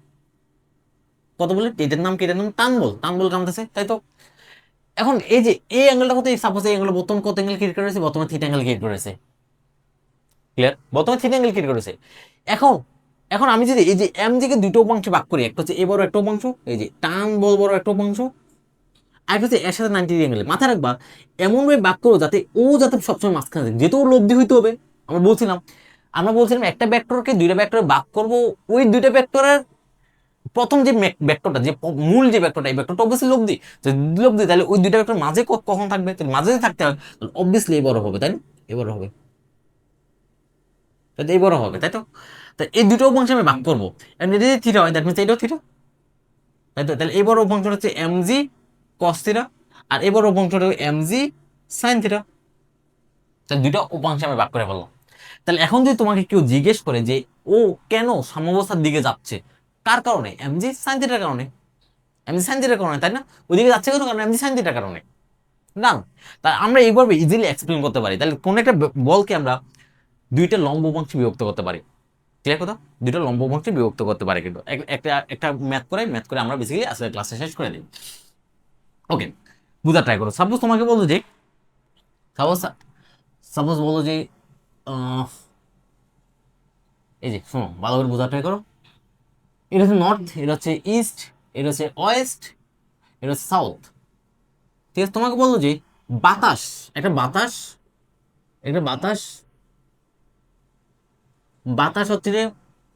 কত বলে, এটার নাম কি, এটার নাম টান বল টানতেছে, তাই তো? এখন এই যে এই অ্যাঙ্গেলটা কত, সাপোজ এই অ্যাঙ্গেল বর্তমান কত অ্যাঙ্গেল ক্রিয়েট করেছে, বর্তমানে থিটা অ্যাঙ্গেল ক্রিয়েট করেছে, ক্লিয়ার? বর্তমানে থিটা অ্যাঙ্গেল ক্রিয়েট করেছে। এখন এখন আমি যদি এই যে এমজি কে দুটো উপাংশে ভাগ করি, একটা হচ্ছে এ বড় একটা উপাংশ, এই যে টান বল বড় একটা উপাংশ, আর হচ্ছে এর সাথে 90 ডিগ্রি অ্যাঙ্গেল, মাথায় রাখবা এমন ভাবে বাক করো যাতে ও যাতে সবসময় মাঝখানে থাকে, যেহেতু ওর লব্ধি হইতে হবে। আমরা বলছিলাম একটা ভেক্টরকে দুইটা ভেক্টরে ভাগ করব, ওই দুইটা ভেক্টরের প্রথম যে ভেক্টরটা, যে মূল যে ভেক্টরটা, এই ভেক্টরটা অবভিয়াসলি লব্ধি, যদি লব্ধি তাহলে ওই দুইটা ভেক্টর মাঝে কখন থাকবে, তাহলে মাঝে যদি থাকতে হয় তাহলে অবভিয়াসলি এই বড় হবে, তাই না? এই বড় হবে, তাহলে এই বড় হবে, তাই তো? তাই এই দুটো উপাংশে আমি ভাগ করবো, এটা যদি থিটা হয় দ্যাট মিনস এটাও থিটা, তাই তো? তাহলে এই বড় উপাংশটা হচ্ছে এমজি কস থিটা, আর এই বড় উপাংশটা এমজি সাইন থিটা, তাহলে দুটো উপাংশে আমি ভাগ করে ফেললাম। তাহলে এখন যদি তোমাকে কেউ জিজ্ঞেস করে যে ও কেন সাম্যাবস্থার দিকে যাচ্ছে, কার কারণে, এমজি সাইন থিটার কারণে, এমজি সাইন থিটার কারণে, তাই না? ওইদিকে যাচ্ছে কেন, কারণ এমজি সাইন থিটার কারণে, না? তা আমরা এইভাবে ইজিলি এক্সপ্লেন করতে পারি, তাহলে কোন একটা বলকে আমরা দুইটা লম্ব উপাংশে বিভক্ত করতে পারি, ক্লিয়ার কথা? দুইটা লম্ব উপাংশে বিভক্ত করতে পারি, কিন্তু একটা একটা ম্যাথ করে আমরা বেসিক্যালি আসলে ক্লাসে শেষ করে দিই। ওকে, বুঝা ট্রাই করো। সাপোজ তোমাকে বলতো যে সাপোজ সাপোজ বলো যে আহ, এই যে শোনো ভালো করে বোঝা ট্রাই করো। এটা হচ্ছে নর্থ, এটা হচ্ছে ইস্ট, এটা হচ্ছে ওয়েস্ট, এটা হচ্ছে সাউথ। ঠিক আছে, তোমাকে বললো যে বাতাস, একটা বাতাস, একটা বাতাস, বাতাস হচ্ছে যে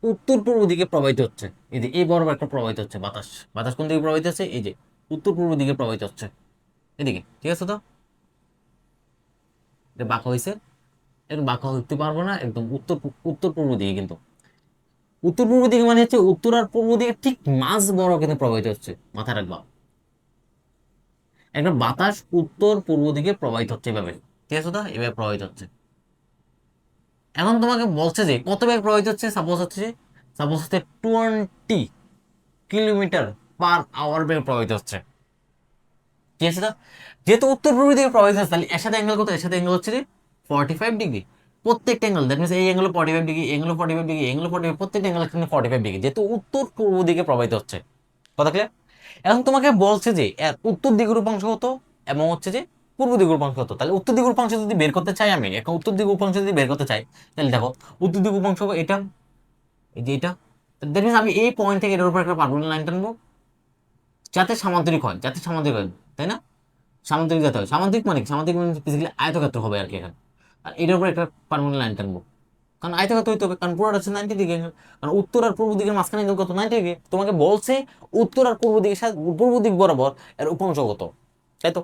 উত্তর পূর্ব দিকে প্রবাহিত হচ্ছে। এই যে এই বরাবর একটা প্রবাহিত হচ্ছে বাতাস। বাতাস কোন দিকে প্রবাহিত হচ্ছে? এই যে উত্তর পূর্ব দিকে প্রবাহিত হচ্ছে এদিকে। ঠিক আছে, তো এটা বাঁকা হয়েছে, এটা বাঁকা হইতে পারবো না, একদম উত্তর পূর্ব দিকে। কিন্তু উত্তর পূর্ব দিকে মানে হচ্ছে উত্তর আর পূর্ব দিকে ঠিক মাঝ বরাবর কিন্তু প্রবাহিত হচ্ছে, মাথায় রাখবা। একটা বাতাস উত্তর পূর্ব দিকে প্রবাহিত হচ্ছে এভাবে। ঠিক আছে, তো এভাবে প্রবাহিত হচ্ছে। এখন তোমাকে বলছে যে কত বেগ প্রবাহিত হচ্ছে। সাপোজ হচ্ছে 20 কিলোমিটার পার আওয়ার বেগে প্রবাহিত হচ্ছে। ঠিক আছে, তো যেহেতু উত্তর পূর্ব দিকে প্রবাহিত হচ্ছে, তাহলে এর সাথে অ্যাঙ্গেল কত? এর সাথে অ্যাঙ্গেল হচ্ছে যে 45 ডিগ্রি। প্রত্যেকটা অ্যাঙ্গেল দ্যাট মিনস এই angle 45 degree, angle 45 degree, angle 45, প্রত্যেকটা অ্যাঙ্গেল এখানে 45 ডিগ্রি, যেহেতু উত্তর পূর্ব দিকে প্রবাহিত হচ্ছে। কথা ক্লিয়ার? এখন তোমাকে বলছে যে এর উত্তর দিকের উপাংশ কত এবং হচ্ছে যে পূর্ব দিকের উপাংশ কত। তাহলে উত্তর দিকের উপাংশ যদি বের করতে চাই, আমি এখন উত্তর দিকের উপাংশ যদি বের করতে চাই, তাহলে দেখো উত্তর দিকের উপাংশ এটা, এই যে এটা। দ্যাট মিনস আমি এই পয়েন্ট থেকে এটার উপর একটা পার্বল্য লাইন টানবো, যাতে সামান্তরিক হয়, যাতে সামান্তরিক হয়, তাই না? সামান্তরিক যাতে হয়, সামান্তরিক মানে বেসিক্যালি আয়তক্ষেত্র হবে আর কি এখানে। আর এটার উপর একটা পার্বল্য লাইন টানবো, কারণ আয়তক্ষেত্র হইতে হবে, কারণ পুরোটা হচ্ছে 90 ডিগ্রি। কারণ উত্তর আর পূর্ব দিকের মাঝখানে অ্যাঙ্গেল কত? 90 ডিগ্রি। তোমাকে বলছে উত্তর আর পূর্ব দিকের সাথে পূর্ব দিক বরাবর এর উপাংশ কত, তাই তো?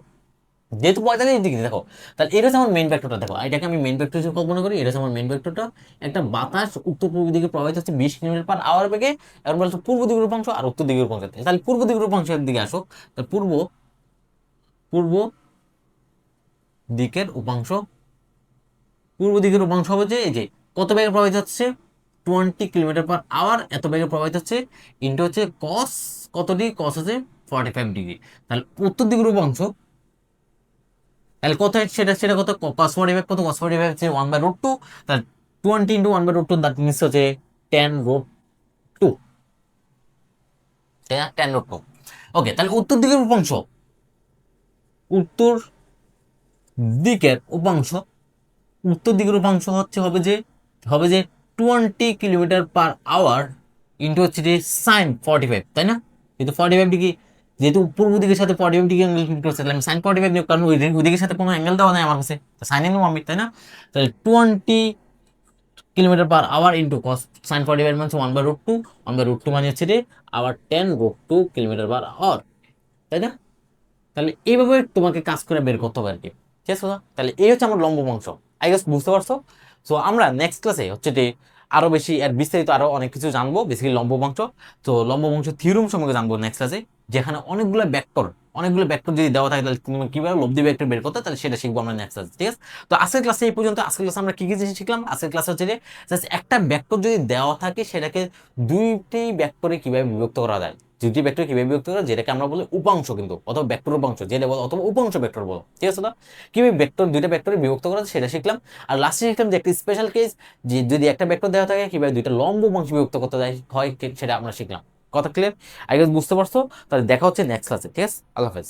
যেহেতু 45 ডিগ্রি, দেখো তাহলে এটা হচ্ছে আমার মেইন ভেক্টরটা। দেখো এটাকে আমি মেইন ভেক্টর হিসেবে কল্পনা করি, এটা হচ্ছে আমার মেইন ভেক্টরটা। একটা বাতাস উত্তর পূর্ব দিকে প্রবাহিত হচ্ছে 20 কিলোমিটার পার আওয়ার বেগে, এবং বলছে পূর্ব দিকের উপাংশ আর উত্তর দিকের উপাংশ। তাহলে পূর্ব দিকের উপাংশের দিকে আসো। তাহলে পূর্ব পূর্ব দিকের উপাংশ, পূর্ব দিকের উপাংশ হবে যে এই যে কত বেগে প্রবাহিত হচ্ছে? 20 কিলোমিটার পার আওয়ার, এত বেগে প্রবাহিত হচ্ছে। ইন্টু হচ্ছে কস, কত ডিগ্রি? কস হচ্ছে 45 ডিগ্রি। তাহলে উত্তর দিকের উপাংশ, তাহলে কত সেটা সেটা কত? কস 45 কত? কস 45 হচ্ছে 1/√2। তাহলে 20 × 1/√2, দ্যাট মিনস হচ্ছে 10√2, তাই না? 10√2। ওকে, তাহলে উত্তর দিকের উপাংশ, উত্তর দিকের উপাংশ, উত্তর দিকের উপাংশ হচ্ছে হবে যে 20 কিলোমিটার পার আওয়ার ইন্টু হচ্ছে যে সাইন 45, তাই না? কিন্তু 45 ডিগ্রি, যেহেতু পূর্ব দিকের সাথে 45 ডিগ্রি অ্যাঙ্গেল করছে, তাহলে আমি সাইন 45 নিব, কারণ ওই দিকের সাথে কোনো অ্যাঙ্গেল দেওয়া নাই আমার কাছে, সাইনে নেবো আমি, তাই না? তাহলে 20 kilometre per hour into cos sine 45 মানে 1/√2, 1/√2 মানে হচ্ছে যে আবার 10√2 কিলোমিটার পার আওয়ার, তাই না? তাহলে এইভাবে তোমাকে কাজ করে বের করতে হবে আর কি। ঠিক আছে? তাহলে এই হচ্ছে আমার লম্ব বংশ। আই গেস বুঝতে পারছো। সো আমরা নেক্সট ক্লাসে হচ্ছে যে আরো বেশি এর বিস্তারিত আরো অনেক কিছু জানবো, বেসিক্যালি লম্ব বংশ। তো লম্ব বংশ থিওরেম সম্পর্কে জানবো নেক্সট ক্লাসে, যেখানে অনেকগুলো ভেক্টর যদি দেওয়া থাকে, তাহলে তুমি কিভাবে লব্ধি ভেক্টর বের করতে, তাহলে সেটা শিখবো আমরা নেক্সট ক্লাসে। ঠিক আছে? তো আজকের ক্লাসে এই পর্যন্ত। আজকের ক্লাসে আমরা কি কি জিনিস শিখলাম? আজকের ক্লাসে হচ্ছে যে জাস্ট একটা ভেক্টর যদি দেওয়া থাকে, সেটাকে দুইটি ভেক্টরে কিভাবে বিভক্ত করা যায়, দুটি ভেক্টর কিভাবে বিভক্ত করা, যেটাকে আমরা বলি উপাংশ, কিন্তু অথবা ভেক্টর উপাংশ যেটা বলো, অথবা উপাংশ ভেক্টর বলো। ঠিক আছে? না কিভাবে দুইটা ভেক্টরে বিভক্ত করা যায় সেটা শিখলাম। আর লাস্টে শিখলাম যে একটা স্পেশাল কেস, যে যদি একটা ভেক্টর দেওয়া থাকে কিভাবে দুইটা লম্ব উপাংশ বিভক্ত করতে হয় সেটা আমরা শিখলাম। কথা ক্লিয়ার? আই গেস বুঝতে পারছো। তাহলে দেখা হচ্ছে নেক্সট ক্লাসে। ঠিক আছে? আল্লাহ হাফেজ।